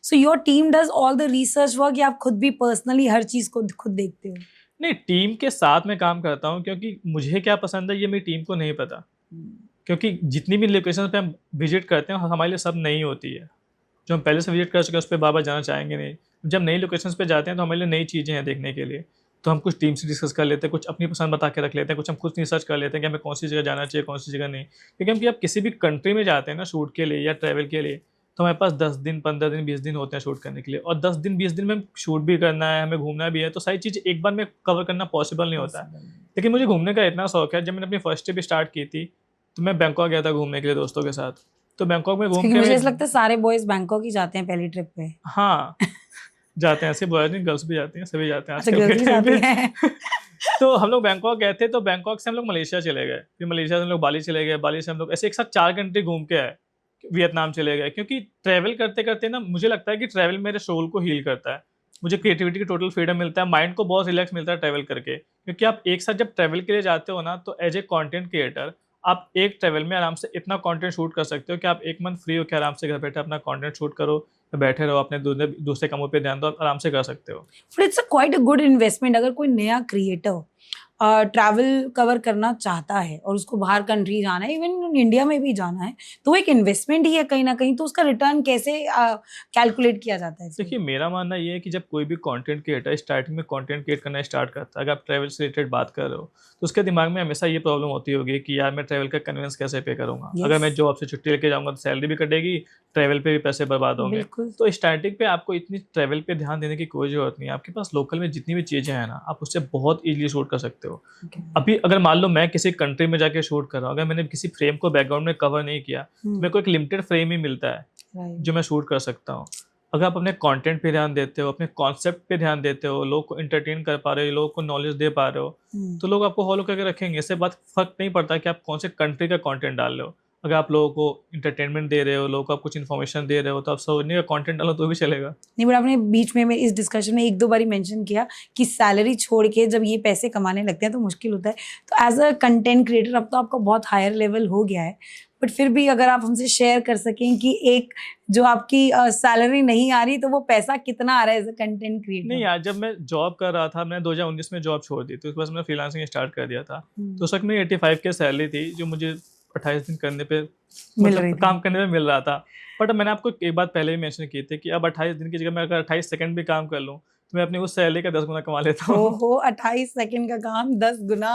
So your team does all the research work या आप खुद भी पर्सनली हर चीज को खुद देखते हो? नहीं, टीम के साथ मैं काम करता हूँ, क्योंकि मुझे क्या पसंद है ये मेरी टीम को नहीं पता। क्योंकि जितनी भी लोकेशन पे हम विजिट करते हैं हमारे लिए सब नई होती है। जो हम पहले से विजिट कर चुके हैं उस पर बार बार जाना चाहेंगे नहीं। जब नई लोकेशन पे जाते हैं तो हमारे लिए नई चीज़ें हैं देखने के लिए। तो हम कुछ टीम से डिस्कस कर लेते हैं, कुछ अपनी पसंद बता के रख लेते हैं, कुछ हम खुद रिसर्च कर लेते हैं कि हमें कौन सी जगह जाना चाहिए, कौन सी जगह नहीं। क्योंकि हम कि आप किसी भी कंट्री में जाते हैं ना शूट के लिए या ट्रैवल के लिए, तो हमारे पास 10 दिन, 15 दिन, 20 दिन होते हैं शूट करने के लिए। और 10 दिन, 20 दिन में शूट भी करना है, हमें घूमना भी है, तो सारी चीज़ें एक बार में कवर करना पॉसिबल नहीं होता है। लेकिन मुझे घूमने का इतना शौक है, जब मैंने अपनी फर्स्ट ट्रिप स्टार्ट की थी तो मैं बैंकॉक गया था घूमने के लिए दोस्तों के साथ। तो बैंकॉक में घूम क्योंकि के मुझे ऐसा लगता है सारे बॉयज बैंकॉक ही जाते हैं पहली ट्रिप पे। हाँ जाते हैं, ऐसे बॉयज नहीं, गर्ल्स भी जाते हैं, सभी जाते हैं अच्छा, आजकल के गर्ल्स भी टाइम जाती पे। हैं। तो हम लोग बैंकॉक गए थे, तो बैंकॉक से हम लोग मलेशिया चले गए, फिर मलेशिया से हम लोग बाली चले गए, बाली से हम लोग ऐसे एक साथ 4 कंट्री घूम के आए, वियतनाम चले गए। क्योंकि ट्रैवल करते करते ना मुझे लगता है कि ट्रैवल मेरे सोल को हील करता है, मुझे क्रिएटिविटी की टोटल फ्रीडम मिलता है, माइंड को बहुत रिलैक्स मिलता है ट्रैवल करके। क्योंकि आप एक साथ जब ट्रैवल के लिए जाते हो ना, तो एज ए कंटेंट क्रिएटर आप एक ट्रैवल में आराम से इतना कंटेंट शूट कर सकते हो कि आप एक मंथ फ्री होकर आराम से घर बैठे अपना कंटेंट शूट करो, बैठे रहो, अपने दूसरे कामों पे ध्यान दो, आराम से कर सकते हो। But it's a quite a good investment अगर कोई नया क्रिएटर ट्रैवल कवर करना चाहता है और उसको बाहर कंट्री जाना है, इवन इंडिया में भी जाना है, तो वो एक इन्वेस्टमेंट ही है कहीं ना कहीं। तो उसका रिटर्न कैसे कैलकुलेट किया जाता है? देखिए, मेरा मानना ये है कि जब कोई भी कंटेंट क्रिएटर स्टार्टिंग में कंटेंट क्रिएट करना स्टार्ट करता है, अगर आप ट्रैवल से रिलेटेड बात कर रहे हो, तो उसके दिमाग में हमेशा ये प्रॉब्लम होती होगी कि यार मैं ट्रैवल का कन्वेंस कैसे पे करूंगा। Yes. अगर मैं जॉब से छुट्टी लेके जाऊंगा तो सैलरी भी कटेगी, ट्रैवल पे भी पैसे बर्बाद होंगे। बिल्कुल। तो स्टार्टिंग पे आपको इतनी ट्रैवल पे ध्यान देने की कोई जरूरत नहीं है। आपके पास लोकल में जितनी भी चीज़ें हैं ना, आप उससे बहुत ईजिली शूट कर सकते हो। Okay. अभी अगर मान लो मैं किसी कंट्री में जाके शूट कर रहा हूँ, अगर मैंने किसी फ्रेम को बैकग्राउंड में कवर नहीं किया, तो मेरे को एक लिमिटेड फ्रेम ही मिलता है Right. जो मैं शूट कर सकता हूँ। अगर आप अपने कंटेंट पे ध्यान देते हो, अपने कॉन्सेप्ट पे ध्यान देते हो, लोग को एंटरटेन कर पा रहे हो, लोगों को नॉलेज दे पा रहे हो, तो लोग आपको फॉलो करके रखेंगे। इससे बात फर्क नहीं पड़ता कि आप कौन से कंट्री का कंटेंट डाल रहे हो। अगर आप लोगों को इंटरटेनमेंट दे रहे हो, लोगों को आप कुछ इन्फॉर्मेशन दे रहे हो, तो आप समझने का कंटेंट डालो तो भी चलेगा। नहीं, बट आपने बीच में इस डिस्कशन में एक दो बारी मेंशन किया कि सैलरी छोड़ के जब ये पैसे कमाने लगते हैं तो मुश्किल होता है। तो एज अ कंटेंट क्रिएटर अब तो आपका बहुत हायर लेवल हो गया है, बट फिर भी अगर आप हमसे शेयर कर सकें कि एक जो आपकी सैलरी नहीं आ रही तो वो पैसा कितना आ रहा है एज अ कंटेंट क्रिएटर? नहीं यार, जब मैं जॉब कर रहा था, मैंने 2019 में जॉब छोड़ दी, तो उसके बाद मैंने फ्रीलांसिंग स्टार्ट कर दिया था। तो उस वक्त मेरी 85 की सैलरी थी, जो मुझे 28 दिन करने पे मिल रही मतलब थी। काम करने पे मिल रहा था। बट मैंने आपको एक बात पहले भी मेंशन की थी कि अब 28 दिन की जगह मैं अगर 28 सेकंड भी काम कर लूँ, तो मैं अपनी उस सैलरी का 10 गुना कमा लेता हूँ। ओहो, 28 सेकंड का काम 10 गुना।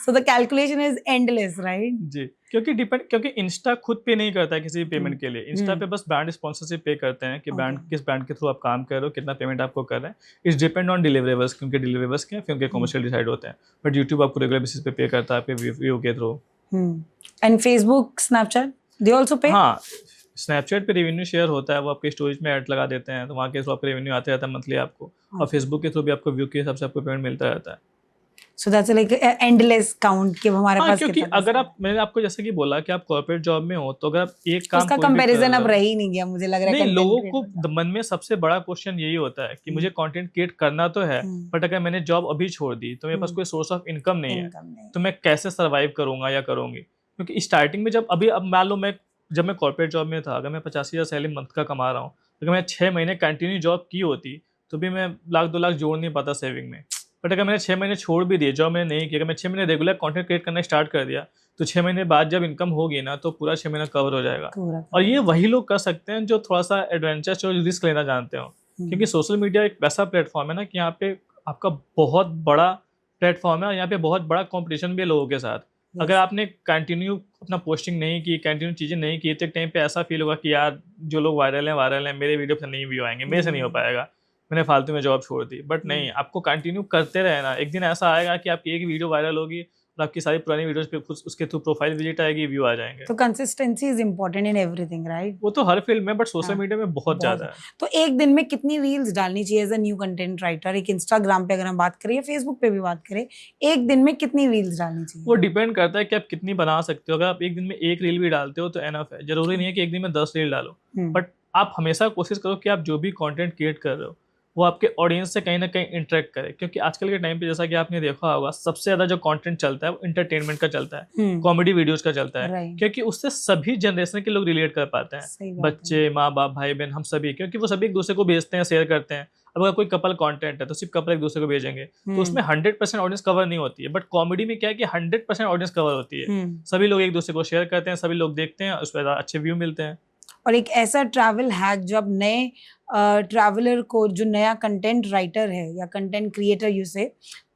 So the calculation is endless, right? जी, क्योंकि इंस्टा खुद पे नहीं करता है किसी भी पेमेंट के लिए। इंस्टा पे बस ब्रांड स्पॉन्सरशिप पे करते हैं कि ब्रांड किस ब्रांड के थ्रू आप काम कर रहे हो, कितना पेमेंट आपको कर रहे हैं। इट्स डिपेंड ऑन डिलीवरेबल्स, क्योंकि डिलीवरेबल्स के फिर उनके कमर्शियल डिसाइड होते हैं। बट यूट्यूब आपको रेगुलर बेसिस पे करता है आपके व्यू के through. And Facebook, Snapchat, they also पे? हाँ, स्नैपचैट पे रेवेन्यू शेयर होता है, वो आपके स्टोरेज में ऐड लगा देते हैं, तो वहाँ के थ्रू आपको रेवेन्यू आते रहता है मंथली आपको। और फेसबुक के थ्रू भी आपको व्यू के हिसाब से आपको पेमेंट मिलता रहता है। So that's like endless count कि हमारे हाँ, पास क्योंकि कितना अगर पैसा आप, मैंने आपको जैसे कि बोला कि आप कॉर्पोरेट जॉब में हो, तो अगर आप एक है। काम उसका कोई भी कर कंपैरिजन रहे अब हो, रह ही नहीं गया, मुझे लग रहा है नहीं, content लोगों creator को का। मन में सबसे बड़ा क्वेश्चन यही होता है कि मुझे कंटेंट क्रिएट करना तो है, बट अगर मैंने जॉब अभी छोड़ दी तो मेरे पास कोई सोर्स ऑफ इनकम नहीं है, Income नहीं। तो मैं कैसे सर्वाइव करूंगा या करूंगी। क्योंकि स्टार्टिंग में अब मान लो जब मैं कॉर्पोरेट जॉब में था, अगर मैं 85,000 सैलरी मंथ का कमा रहा हूँ, अगर मैं 6 महीने कंटिन्यू जॉब की होती तो भी मैं 1-2 लाख जोड़ नहीं पाता सेविंग में। बट अगर मैंने 6 महीने छोड़ भी दिए, जॉब मैंने नहीं की, अगर मैं 6 महीने रेगुलर कंटेंट क्रिएट करना स्टार्ट कर दिया, तो 6 महीने बाद जब इनकम होगी ना, तो पूरा 6 महीना कवर हो जाएगा। और ये वही लोग कर सकते हैं जो थोड़ा सा एडवेंचर, जो रिस्क लेना जानते हो। क्योंकि सोशल मीडिया एक वैसा प्लेटफॉर्म है ना कि यहाँ पे आपका बहुत बड़ा प्लेटफॉर्म है और यहाँ पे बहुत बड़ा कॉम्पिटिशन भी है लोगों के साथ। अगर आपने कंटिन्यू अपना पोस्टिंग नहीं की, कंटिन्यू चीज़ें नहीं की, तो एक टाइम पे ऐसा फील होगा कि यार जो लोग वायरल हैं, मेरे वीडियो पे नहीं व्यू आएंगे, मेरे से नहीं हो पाएगा, मैंने फालतू में जॉब छोड़ दी। बट नहीं, आपको कंटिन्यू करते रहना। एक दिन ऐसा आएगा कि आपकी एक वीडियो वायरल होगी और आपकी सारी पुरानी वीडियोस पे उसके थ्रू प्रोफाइल विजिट आएगी, व्यू आ जाएंगे। तो consistency is important in everything, right? वो तो हर फील्ड में, बट सोशल हाँ, मीडिया में बहुत ज़्यादा है। तो एक दिन में कितनी रील्स डालनी चाहिए as a new content writer? एक इंस्टाग्राम पे अगर हम बात करें या फेसबुक पे भी बात करें, एक दिन में कितनी रील्स डालनी चाहिए? वो डिपेंड करता है कि आप कितनी बना सकते हो। अगर आप एक दिन में एक रील भी डालते हो तो एनफ है। जरूरी नहीं है कि एक दिन में 10 रील डालो, बट आप हमेशा कोशिश करो कि आप जो भी कंटेंट क्रिएट कर रहे हो वो आपके ऑडियंस से कहीं ना कहीं इंटरेक्ट करे, क्योंकि आजकल के टाइम पे जैसा कि आपने देखा होगा सबसे ज्यादा जो कंटेंट चलता है वो इंटरटेनमेंट का चलता है, कॉमेडी वीडियोस का चलता है, राइट, क्योंकि उससे सभी जनरेशन के लोग रिलेट कर पाते हैं, सही बात है। बच्चे, माँ बाप, भाई बहन, हम सभी, क्योंकि वो सभी एक दूसरे को भेजते हैं, शेयर करते हैं। अब अगर कोई कपल कंटेंट है तो सिर्फ कपल एक दूसरे को भेजेंगे, तो उसमें 100% ऑडियंस कवर नहीं होती है, बट कॉमेडी में क्या है कि 100% ऑडियंस कवर होती है, सभी लोग एक दूसरे को शेयर करते हैं, सभी लोग देखते हैं, उस पर अच्छे व्यू मिलते हैं। और एक ऐसा ट्रैवल हैक जो अब नए ट्रैवलर को, जो नया कंटेंट राइटर है या कंटेंट क्रिएटर यू से,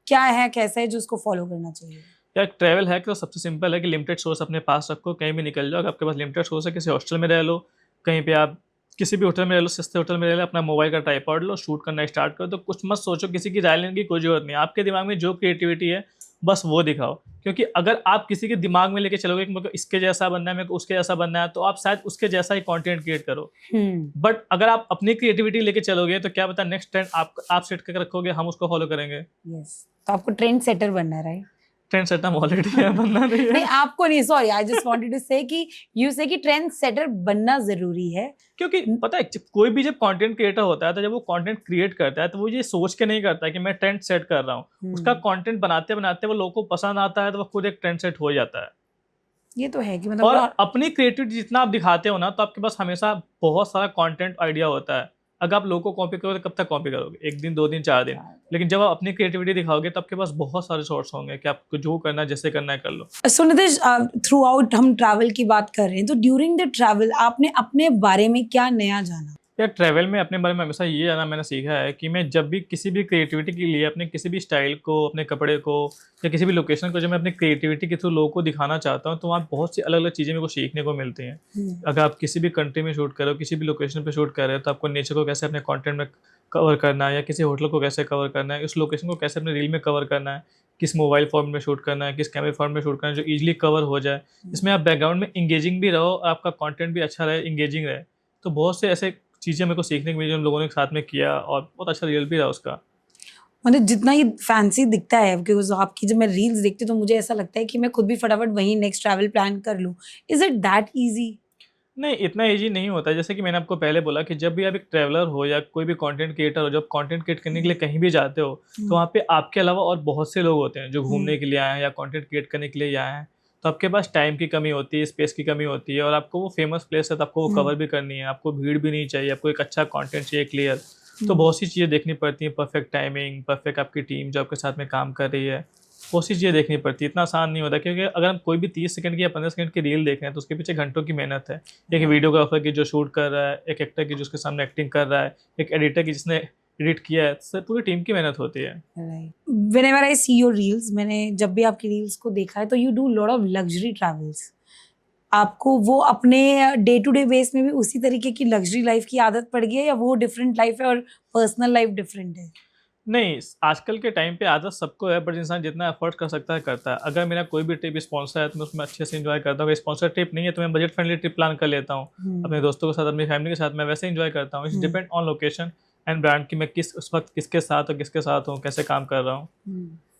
क्या है, कैसा है जो उसको फॉलो करना चाहिए? या ट्रैवल हैक तो सबसे सिंपल है कि लिमिटेड सोर्स अपने पास रखो, कहीं भी निकल जाओ, अगर आपके पास लिमिटेड सोर्स है, किसी हॉस्टल में रह लो, कहीं पे आप किसी भी होटल में रह लो, सस्ते होटल में रह लो, अपना मोबाइल का ट्राइपॉड लो, शूट करना स्टार्ट करो, तो कुछ मत सोचो, किसी की राय लेने की कोई जरूरत नहीं, आपके दिमाग में जो क्रिएटिविटी है बस वो दिखाओ, क्योंकि अगर आप किसी के दिमाग में लेके चलोगे कि मेरे को इसके जैसा बनना है, मेरे को उसके जैसा बनना है, तो आप शायद उसके जैसा ही कंटेंट क्रिएट करो। बट अगर आप अपनी क्रिएटिविटी लेके चलोगे तो क्या पता नेक्स्ट ट्रेंड आप सेट करके रखोगे, हम उसको फॉलो करेंगे। यस, तो आपको ट्रेंड सेटर बनना है, राइट? ट्रेंड सेट हम ऑलरेडी है, बनना नहीं है। नहीं, आपको नहीं, sorry, I just wanted to say कि यू से कि ट्रेंड सेटर बनना जरूरी है, क्योंकि पता है कोई भी जब कंटेंट क्रिएटर होता है तो जब वो कंटेंट क्रिएट करता है तो वो ये सोच के नहीं करता है कि मैं ट्रेंड सेट कर रहा हूँ, उसका कंटेंट बनाते बनाते वो लोगों को पसंद आता है तो वो खुद एक ट्रेंड सेट हो जाता है। ये तो है कि मतलब और अपनी क्रिएटिविटी जितना आप दिखाते हो ना, तो आपके पास हमेशा बहुत सारा कंटेंट आइडिया होता है। अगर आप लोगों को कॉपी करोगे तो कब तक कॉपी करोगे, एक दिन, 2 दिन, 4 दिन, लेकिन जब आप अपनी क्रिएटिविटी दिखाओगे तो आपके पास बहुत सारे सोर्स होंगे कि आपको जो करना है, जैसे करना है कर लो। सो नितेश, थ्रू आउट हम ट्रैवल की बात कर रहे हैं, तो ड्यूरिंग द ट्रैवल आपने अपने बारे में क्या नया जाना? यार ट्रैवल में अपने बारे में हमेशा ये जाना मैंने सीखा है कि मैं जब भी किसी भी क्रिएटिविटी के लिए अपने किसी भी स्टाइल को, अपने कपड़े को या किसी भी लोकेशन को जब मैं अपनी क्रिएटिविटी के थ्रू लोगों को दिखाना चाहता हूँ, तो वहाँ बहुत सी अलग अलग चीज़ें मेरे को सीखने को मिलती हैं। अगर आप किसी भी कंट्री में शूट कर रहे हो, किसी भी लोकेशन पे शूट कर रहे हो, तो आपको नेचर को कैसे अपने कंटेंट में कवर करना है, या किसी होटल को कैसे कवर करना है, उस लोकेशन को कैसे अपने रील में कवर करना है, किस मोबाइल फॉर्म में शूट करना है, किस कैमरे फॉर्म में शूट करना है जो ईजिली कवर हो जाए, इसमें आप बैकग्राउंड में इंगेजिंग भी रहो, आपका कंटेंट भी अच्छा रहे, इंगेजिंग रहे। तो बहुत से ऐसे चीज़ें मेरे को सीखने को मिली जो हम लोगों ने साथ में किया, और बहुत अच्छा रिजल्ट भी रहा उसका। मतलब जितना ये फैंसी दिखता है, बिकॉज आपकी जब मैं रील्स देखती हूँ तो मुझे ऐसा लगता है कि मैं खुद भी फटाफट वहीं नेक्स्ट ट्रैवल प्लान कर लूँ। Is it that easy? नहीं, इतना ईजी नहीं होता है। जैसे कि मैंने आपको पहले बोला कि जब भी आप एक ट्रैवलर हो या कोई भी कंटेंट क्रिएटर हो, जब कंटेंट क्रिएट करने के लिए कहीं भी जाते हो, तो वहाँ पे आपके अलावा और बहुत से लोग होते हैं जो घूमने के लिए आए हैं या कंटेंट क्रिएट करने के लिए आए हैं। तो आपके पास टाइम की कमी होती है, स्पेस की कमी होती है, और आपको वो फेमस प्लेस है तो आपको वो कवर भी करनी है, आपको भीड़ भी नहीं चाहिए, आपको एक अच्छा कंटेंट चाहिए क्लियर। तो बहुत सी चीज़ें देखनी पड़ती हैं, परफेक्ट टाइमिंग, परफेक्ट आपकी टीम जो आपके साथ में काम कर रही है, बहुत सी चीज़ें देखनी पड़ती है। इतना आसान नहीं होता, क्योंकि अगर हम कोई भी 30 सेकंड की या 15 सेकंड की रील देख रहे हैं तो उसके पीछे घंटों की मेहनत है। एक वीडियोग्राफर की जो शूट कर रहा है, एक एक्टर की जो उसके सामने एक्टिंग कर रहा है, एक एडिटर की जिसने एडिट किया है, सब पूरी टीम की मेहनत होती है। Whenever I see your reels, मैंने जब भी आपकी रील्स को देखा है तो you do lot of luxury travels. आपको वो अपने डे टू डे बेस में भी उसी तरीके की लग्जरी लाइफ की आदत पड़ गई है, या वो डिफरेंट लाइफ है और पर्सनल लाइफ डिफरेंट है? नहीं, आजकल के टाइम पे आदत सबको है, बट इंसान जितना एफर्ट कर सकता है करता है। अगर मेरा कोई भी ट्रिप स्पॉन्सर है तो मैं उसमें अच्छे से एंजॉय करता हूँ। स्पॉन्सर ट्रिप नहीं है तो मैं बजट फ्रेंडली ट्रिप प्लान कर लेता हूँ अपने दोस्तों के साथ, अपनी फैमिली के साथ, मैं वैसे एंजॉय करता हूँ। It's depend on location and brand कि मैं उस वक्त किसके साथ और किसके साथ हूँ, कैसे काम कर रहा हूँ।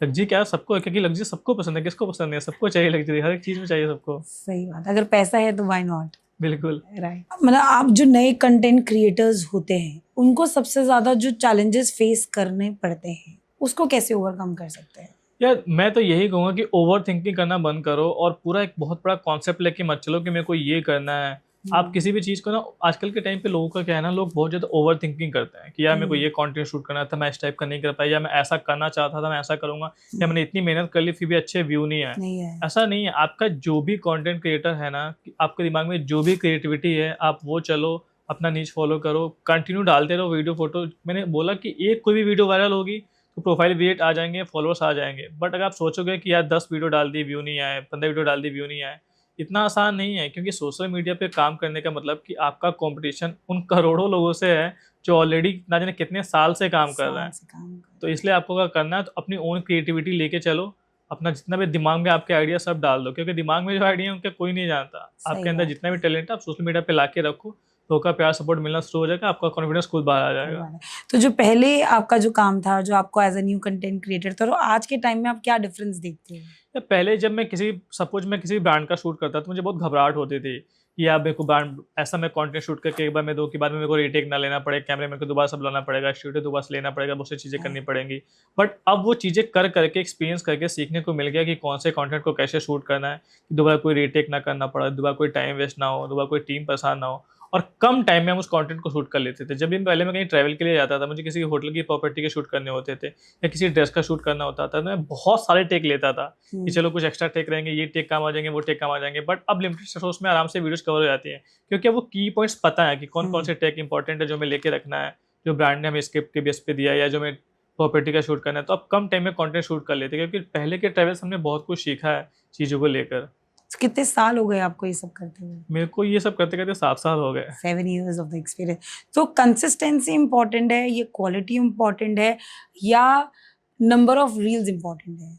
लग्जरी क्या है, सबको है, क्योंकि लग्जरी सबको पसंद है, किसको पसंद है, सबको चाहिए लग्जरी, हर एक चीज़ में चाहिए सबको। सही बात, अगर पैसा है तो व्हाई नॉट। बिल्कुल राइट। मतलब आप जो नए कंटेंट क्रिएटर्स होते हैं उनको सबसे ज्यादा जो चैलेंजेस फेस करने पड़ते हैं उसको कैसे ओवरकम कर सकते हैं? यार मैं तो यही कहूँगा कि ओवर थिंकिंग करना बंद करो और पूरा एक बहुत बड़ा कॉन्सेप्ट लेके मत चलो कि मेरे को ये करना है। आप किसी भी चीज़ को ना, आजकल के टाइम पे लोगों का क्या है ना, लोग बहुत ज़्यादा ओवर थिंकिंग करते हैं कि यार मेरे को ये कंटेंट शूट करना था, मैं इस टाइप का नहीं कर पाया, या मैं ऐसा करना चाहता था मैं ऐसा करूँगा, या मैंने इतनी मेहनत कर ली फिर भी अच्छे व्यू नहीं आए। नहीं है। ऐसा नहीं है। आपका जो भी कंटेंट क्रिएटर है ना, आपके दिमाग में जो भी क्रिएटिविटी है, आप वो चलो, अपना नीच फॉलो करो, कंटिन्यू डालते रहो वीडियो फोटो। मैंने बोला कि एक कोई भी वीडियो वायरल होगी तो प्रोफाइल वेट आ जाएंगे, फॉलोअर्स आ जाएंगे। बट अगर आप सोचोगे कि यार 10 वीडियो डाल दी व्यू नहीं आए, 15 वीडियो डाल दी व्यू नहीं आए, इतना आसान नहीं है। क्योंकि सोशल मीडिया पे काम करने का मतलब कि आपका कंपटीशन उन करोड़ों लोगों से है जो ऑलरेडी ना जाने कितने साल से काम कर रहे हैं। तो इसलिए आपको क्या करना है, तो अपनी ओन क्रिएटिविटी लेके चलो, अपना जितना भी दिमाग में आपके आइडिया सब डाल दो, क्योंकि दिमाग में जो आइडिया है उनका कोई नहीं जानता। आपके अंदर जितना भी टैलेंट है आप सोशल मीडिया पे ला के रखो, तो का प्यार सपोर्ट मिलना शुरू हो जाएगा, आपका कॉन्फिडेंस खुद बाहर आ जाएगा। तो जो पहले आपका जो काम था, जो आपको as a new content creator था, तो आज के टाइम में आप क्या डिफरेंस देखते हैं? या पहले जब मैं किसी सपोज मैं किसी ब्रांड का शूट करता तो मुझे बहुत घबराहट होती थी या मेरे को ब्रांड ऐसा मैं कंटेंट शूट करके एक बार मैं दो के बाद में मेरे को रीटेक ना लेना पड़े, कैमरे मैन को दोबारा सब लाना पड़ेगा, स्टूडियो दोबारा से लेना पड़ेगा, बहुत सी चीज़ें करनी पड़ेंगी। बट अब वो चीज़ें कर करके एक्सपीरियंस करके सीखने को मिल गया कि कौन से कंटेंट को कैसे शूट करना है, कि दोबारा कोई रीटेक ना करना पड़ा, दोबारा कोई टाइम वेस्ट ना हो, दोबारा कोई टीम परेशान ना हो, और कम टाइम में हम उस कंटेंट को शूट कर लेते थे। जब भी पहले मैं कहीं ट्रैवल के लिए जाता था, मुझे किसी होटल की प्रॉपर्टी के शूट करने होते थे या किसी ड्रेस का शूट करना होता था, तो मैं बहुत सारे टेक लेता था कि चलो कुछ एक्स्ट्रा टेक रहेंगे, ये टेक काम आ जाएंगे, वो टेक काम आ जाएंगे। बट अब लिमिटेड रिसोर्स में आराम से वीडियोस कवर हो जाती हैं, क्योंकि अब वो की पॉइंट्स पता है कि कौन कौन से टेक इंपॉर्टेंट है जो हमें लेके रखना है, जो ब्रांड ने हमें स्क्रिप्ट के बेस पे दिया है, या जो हमें प्रॉपर्टी का शूट करना है। तो अब कम टाइम में कंटेंट शूट कर लेते हैं, क्योंकि पहले के ट्रैवल्स हमने बहुत कुछ सीखा है चीज़ों को लेकर। कितने साल हो गए आपको ये सब करते हुए? मेरे को ये सब करते करते 7 साल हो गए। 7 years of the experience. तो कंसिस्टेंसी इम्पोर्टेंट है, ये क्वालिटी इम्पोर्टेंट है, या नंबर ऑफ रील्स इम्पोर्टेंट है?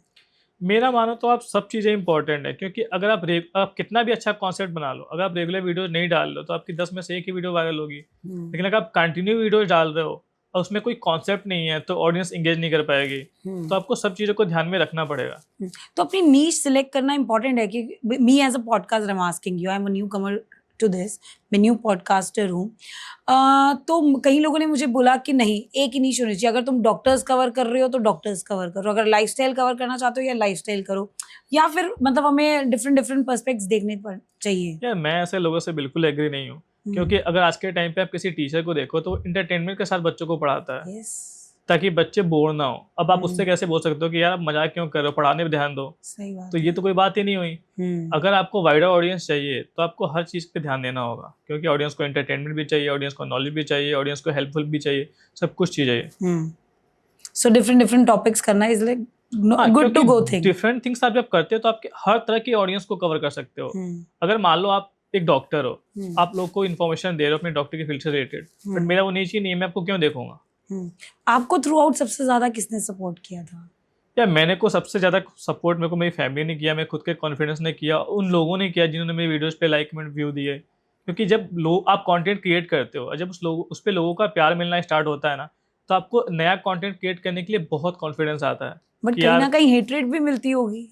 मेरा मानो तो आप सब चीज़ें इंपॉर्टेंट है, क्योंकि अगर आप कितना भी अच्छा कॉन्सेप्ट बना लो, अगर आप रेगुलर वीडियो नहीं डाल लो तो आपकी 10 में से 1 ही वीडियो वायरल होगी। लेकिन अगर आप कंटिन्यू वीडियो डाल रहे हो और उसमें कोई कॉन्सेप्ट नहीं है, तो ऑडियंस इंगेज नहीं कर पाएगी। तो आपको सब चीज़ों को ध्यान में रखना पड़ेगा। तो अपनी नीश सिलेक्ट करना इंपॉर्टेंट है कि me as a podcaster I am asking you, I am a newcomer to this, मैं न्यू पॉडकास्टर हूँ। तो कई लोगों ने मुझे बोला कि नहीं, एक ही नीश होनी चाहिए। अगर तुम डॉक्टर्स कवर कर रहे हो तो डॉक्टर्स कवर करो, अगर लाइफस्टाइल कवर करना चाहते हो या लाइफस्टाइल करो, या फिर मतलब हमें डिफरेंट पर्सपेक्ट्स देखने चाहिए। यार मैं ऐसे लोगों से बिल्कुल एग्री नहीं हूँ, क्योंकि अगर आज के टाइम पे आप किसी टीचर को देखो तो इंटरटेनमेंट के साथ बच्चों को पढ़ाता है, ताकि बच्चे बोर ना हो। अब आप उससे कैसे बोल सकते हो कि यार आप मजाक क्यों कर रहे हो, पढ़ाने पे ध्यान दो? सही बात। तो ये तो कोई बात ही नहीं हुई। अगर आपको वाइडर ऑडियंस चाहिए तो आपको हर चीज़ पे ध्यान देना होगा, क्योंकि ऑडियंस को एंटरटेनमेंट भी चाहिए, ऑडियंस को नॉलेज भी चाहिए, ऑडियंस को हेल्पफुल भी चाहिए, सब कुछ चाहिए। सो डिफरेंट टॉपिक्स करना is like good to go thing. Different things आप जब करते हो तो आपके हर तरह की ऑडियंस को कवर कर सकते हो। अगर मान लो आप एक डॉक्टर हो, आप लोग को इन्फॉर्मेशन दे रहे हो अपने डॉक्टर के फील्ड से रिलेटेड, बट मेरा वो नीच ही नहीं है, मैं आपको क्यों देखूंगा? आपको थ्रू आउट सबसे ज्यादा किसने सपोर्ट किया था? या मैंने को सबसे ज़्यादा सपोर्ट मेरे को मेरी फैमिली ने किया, मेरे खुद के कॉन्फिडेंस ने किया, उन लोगों ने किया जिन्होंने मेरी वीडियोस पे लाइक कमेंट व्यू दिए। क्योंकि जब लोग आप कंटेंट क्रिएट करते हो और जब उस पे लोगों का प्यार मिलना स्टार्ट होता है ना, तो आपको नया कंटेंट क्रिएट करने के लिए बहुत कॉन्फिडेंस आता है। बट कहीं ना कहीं हेट्रेड भी मिलती होगी।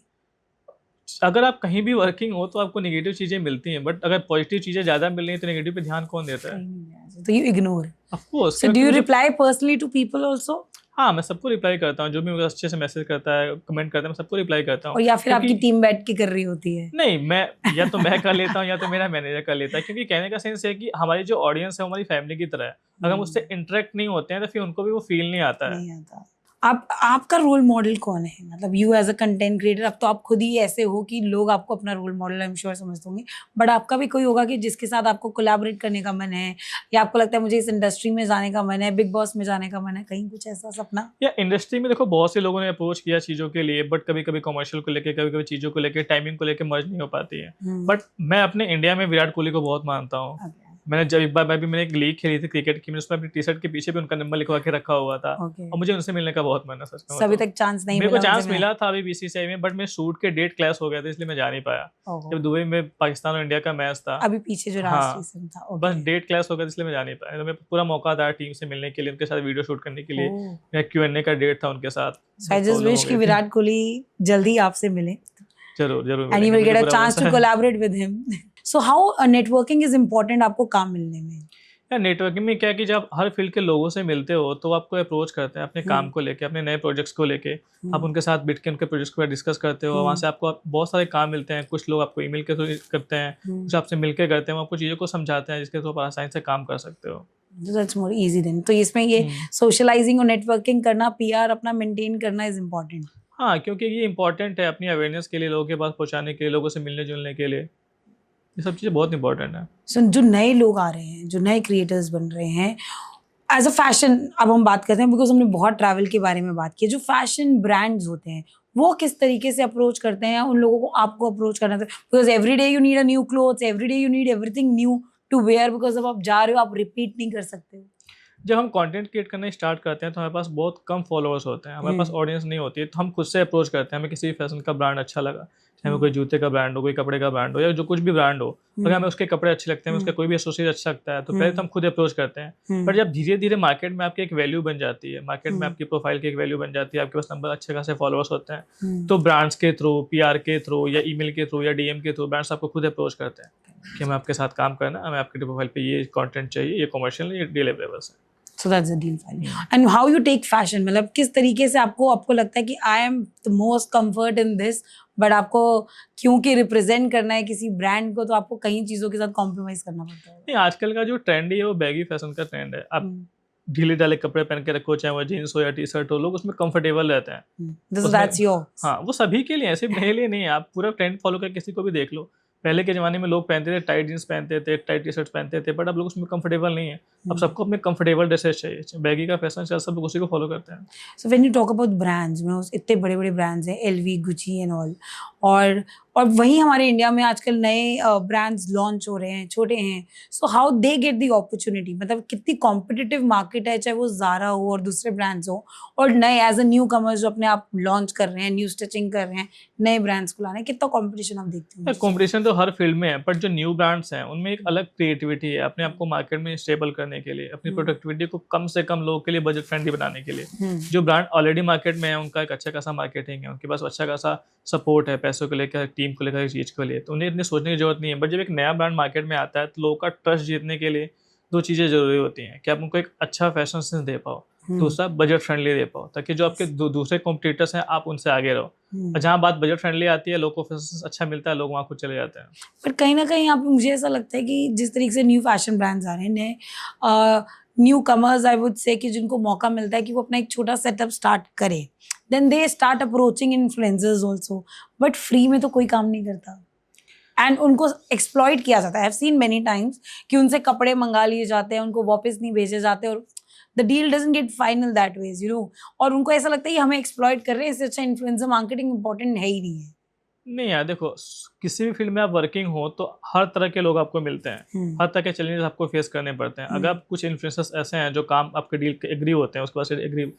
अगर आप कहीं भी वर्किंग हो तो आपको नेगेटिव चीज़ें मिलती हैं, बट अगर पॉजिटिव चीज़ें ज़्यादा मिल रही हैं तो नेगेटिव पे ध्यान कौन देता है? तो you ignore. Of course. So do you reply personally to people also? हाँ, मैं सबको रिप्लाई करता हूँ, जो भी मुझे अच्छे से मैसेज करता है, कमेंट करता है, मैं सबको रिप्लाई करता हूँ। और या फिर आपकी टीम बैठ के कर रही होती है? नहीं, मैं या तो मैं कर लेता हूँ या तो मेरा मैनेजर कर लेता है, क्योंकि कहने का सेंस है कि हमारी जो ऑडियंस है हमारी फैमिली की तरह है। अगर हम उससे इंटरेक्ट नहीं होते हैं तो फिर उनको भी वो फील नहीं आता है। आपका रोल मॉडल कौन है? मतलब you as a content creator, अब तो आप खुद ही ऐसे हो कि लोग आपको अपना role model I am sure समझते होंगे, बट आपका भी कोई होगा कि जिसके साथ आपको कोलैबोरेट करने का मन है, या आपको लगता है मुझे इस इंडस्ट्री में जाने का मन है, बिग बॉस में जाने का मन है, कहीं कुछ ऐसा सपना? या इंडस्ट्री में देखो बहुत से लोगों ने अप्रोच किया चीज़ों के लिए, बट कभी कभी कमर्शियल को लेकर, कभी कभी चीज़ों को लेकर, टाइमिंग को लेकर मर्ज नहीं हो पाती है। बट मैं अपने इंडिया में विराट कोहली को बहुत मानता हूँ। मैंने जब एक बार मैंने एक लीग खेली थी क्रिकेट की, मैंने उसमें अपनी टी शर्ट के पीछे भी उनका नंबर लिखवा के रखा हुआ था। और मुझे उनसे मिलने का बहुत मन है, सच में। अभी तक चांस नहीं मिला? मेरे को चांस मिला था अभी बीसीसीआई में, बट मैं शूट के डेट क्लैश हो गया था, इसलिए मैं जा नहीं पाया। जब दुबई में पाकिस्तान और इंडिया का मैच था, अभी पीछे जो लास्ट सीजन था, बस डेट क्लैश हो गया, इसलिए मैं जा नहीं पाया। तो मैं पूरा मौका था टीम से मिलने के लिए, उनके साथ वीडियो शूट करने के लिए, मेरा Q&A का डेट था उनके साथ। आई जस्ट विश कि विराट कोहली जल्दी आपसे मिले। जरूर। And you will get a chance to collaborate with him. So how networking is important आपको काम मिलने में? या नेटवर्किंग में क्या है कि जब हर फील्ड के लोगों से मिलते हो तो आपको अप्रोच करते हैं अपने काम को लेके, अपने नए प्रोजेक्ट्स को लेके। आप उनके साथ बैठ के उनके प्रोजेक्ट्स को डिस्कस करते हो, वहाँ से आपको बहुत सारे काम मिलते हैं। कुछ लोग आपको ईमेल के थ्रू करते हैं, कुछ आपसे मिलकर करते हैं, आपको चीज़ों को समझाते हैं जिसके थ्रू आप आसानी से काम कर सकते हो। That's more easy then. तो इसमें ये सोशलाइजिंग और नेटवर्किंग करना, PR अपना मेंटेन करना इज इम्पोर्टेंट। हाँ, क्योंकि ये इंपॉर्टेंट है अपनी अवेयरनेस के लिए, लोगों के पास पहुँचाने के लिए, लोगों से मिलने जुलने के लिए। ये सब चीज़ें बहुत इंपॉर्टेंट है। जो नए लोग आ रहे हैं, जो नए क्रिएटर्स बन रहे हैं, एज अ फैशन अब हम बात करते हैं, बिकॉज हमने बहुत ट्रैवल के बारे में बात की। जो फैशन ब्रांड्स होते हैं वो किस तरीके से अप्रोच करते हैं उन लोगों को आपको अप्रोच करना चाहिए? Because every day you need a new clothes, every day you need everything new to wear, because अब आप जा रहे हो, आप रिपीट नहीं कर सकते हो। जब हम कंटेंट क्रिएट करना स्टार्ट करते हैं तो हमारे पास बहुत कम फॉलोअर्स होते हैं, हमारे पास ऑडियंस नहीं होती है, तो हम खुद से अप्रोच करते हैं। हमें किसी भी फैशन का ब्रांड अच्छा लगा, चाहे वो कोई जूते का ब्रांड हो, कोई कपड़े का ब्रांड हो, या जो कुछ भी ब्रांड हो, अगर हमें उसके कपड़े अच्छे लगते हैं, उसका कोई भी एसोसिएट अच्छा लगता है, तो पहले तो हम खुद अप्रोच करते हैं। पर जब धीरे धीरे मार्केट में आपकी एक वैल्यू बन जाती है, मार्केट में आपकी प्रोफाइल की एक वैल्यू बन जाती है, आपके पास नंबर अच्छे खासे फॉलोअर्स होते हैं, तो ब्रांड्स के थ्रू, PR के थ्रू, या ईमेल के थ्रू, या DM के थ्रू ब्रांड्स आपको खुद अप्रोच करते हैं। कि हमें आपके साथ काम करना है, हमें आपके प्रोफाइल पे ये कंटेंट चाहिए, ये कमर्शियल, ये डिलीवरेबल्स है। So that's the deal file. And how you take fashion, मतलब किस तरीके से आपको लगता है कि I am the most comfort in this, but आपको क्योंकि रिप्रेजेंट करना है किसी ब्रांड को, तो आपको कई चीजों के साथ कॉम्प्रोमाइज करना पड़ता है। नहीं, आजकल का जो ट्रेंड है वो बैगी फैशन का ट्रेंड है। आप ढीले ढाले कपड़े पहन के रखो, चाहे वो जीन्स हो या टी शर्ट हो, लोग उसमें कंफर्टेबल रहते हैं। That's yours. हाँ, वो सभी के लिए है, सिर्फ मेरे लिए नहीं है। आप पूरा ट्रेंड फॉलो कर किसी को भी देख लो। पहले के ज़माने में लोग पहनते थे टाइट जीन्स पहनते थे, टाइट टी शर्ट्स पहनते थे, बट अब लोग उसमें कंफर्टेबल नहीं है। अब सबको अपने कंफर्टेबल ड्रेसेस चाहिए। बैगी का फैशन चल, सब लोग उसी को फॉलो करते हैं। So when you talk about brands, इतने बड़े बड़े ब्रांड्स हैं, LV, Gucci and all, और वहीं हमारे इंडिया में आजकल नए ब्रांड्स लॉन्च हो रहे हैं, छोटे हैं। So how they get the opportunity, मतलब कितनी कॉम्पिटिटिव मार्केट है, चाहे वो ज़ारा हो और दूसरे ब्रांड्स हो, और नए एज अ न्यू कमर्स जो अपने आप लॉन्च कर रहे हैं, न्यू स्टिचिंग कर रहे हैं, नए ब्रांड्स को ला रहे हैं, कितना कॉम्पिटिशन आप देखते हैं? कंपटीशन तो हर फील्ड में है, बट जो न्यू ब्रांड्स हैं उनमें एक अलग क्रिएटिविटी है अपने आप को मार्केट में स्टेबल करने के लिए, अपनी प्रोडक्टिविटी को कम से कम लोगों के लिए बजट फ्रेंडली बनाने के लिए। जो ब्रांड ऑलरेडी मार्केट में है उनका एक अच्छा खासा मार्केटिंग है, उनके पास अच्छा खासा सपोर्ट है, पैसों को लेकर, टीम को लेकर, चीज़ को लिए, तो उन्हें इतनी सोचने की जरूरत नहीं है। बट जब एक नया ब्रांड मार्केट में आता है तो लोगों का ट्रस्ट जीतने के लिए दो चीज़ें जरूरी होती हैं कि आप उनको एक अच्छा फैशन सेंस दे पाओ, दूसरा बजट फ्रेंडली दे पाओ, ताकि जो आपके दूसरे कॉम्पिटिटर्स हैं आप उनसे आगे रहो। और जहाँ बात बजट फ्रेंडली आती है, लोगों को फैशन अच्छा मिलता है, लोग वहाँ खुद चले जाते हैं। पर कहीं ना कहीं यहाँ पे मुझे ऐसा लगता है कि जिस तरीके से न्यू फैशन ब्रांड्स आ रहे हैं, नए new commerce, I would say, कि जिनको मौका मिलता है कि वो अपना एक छोटा सेटअप स्टार्ट करे, then they start approaching influencers also, but free में तो कोई काम नहीं करता एंड उनको एक्सप्लॉइट किया जाता है। I have seen many times कि उनसे कपड़े मंगा लिए जाते हैं, उनको वापस नहीं भेजे जाते, और the deal doesn't get final that ways, you know, और उनको ऐसा लगता है कि हमें एक्सप्लॉइट कर रहे हैं, इससे अच्छा इन्फ्लुएंसर मार्केटिंग इंपॉर्टेंट है ही नहीं है। नहीं यार, देखो, किसी भी फील्ड में आप वर्किंग हो तो हर तरह के लोग आपको मिलते हैं, हर तरह के चैलेंजेस आपको फेस करने पड़ते हैं। अगर आप कुछ इन्फ्लुएंसर्स ऐसे हैं जो काम आपके डील के एग्री होते हैं, उसके बाद एग्री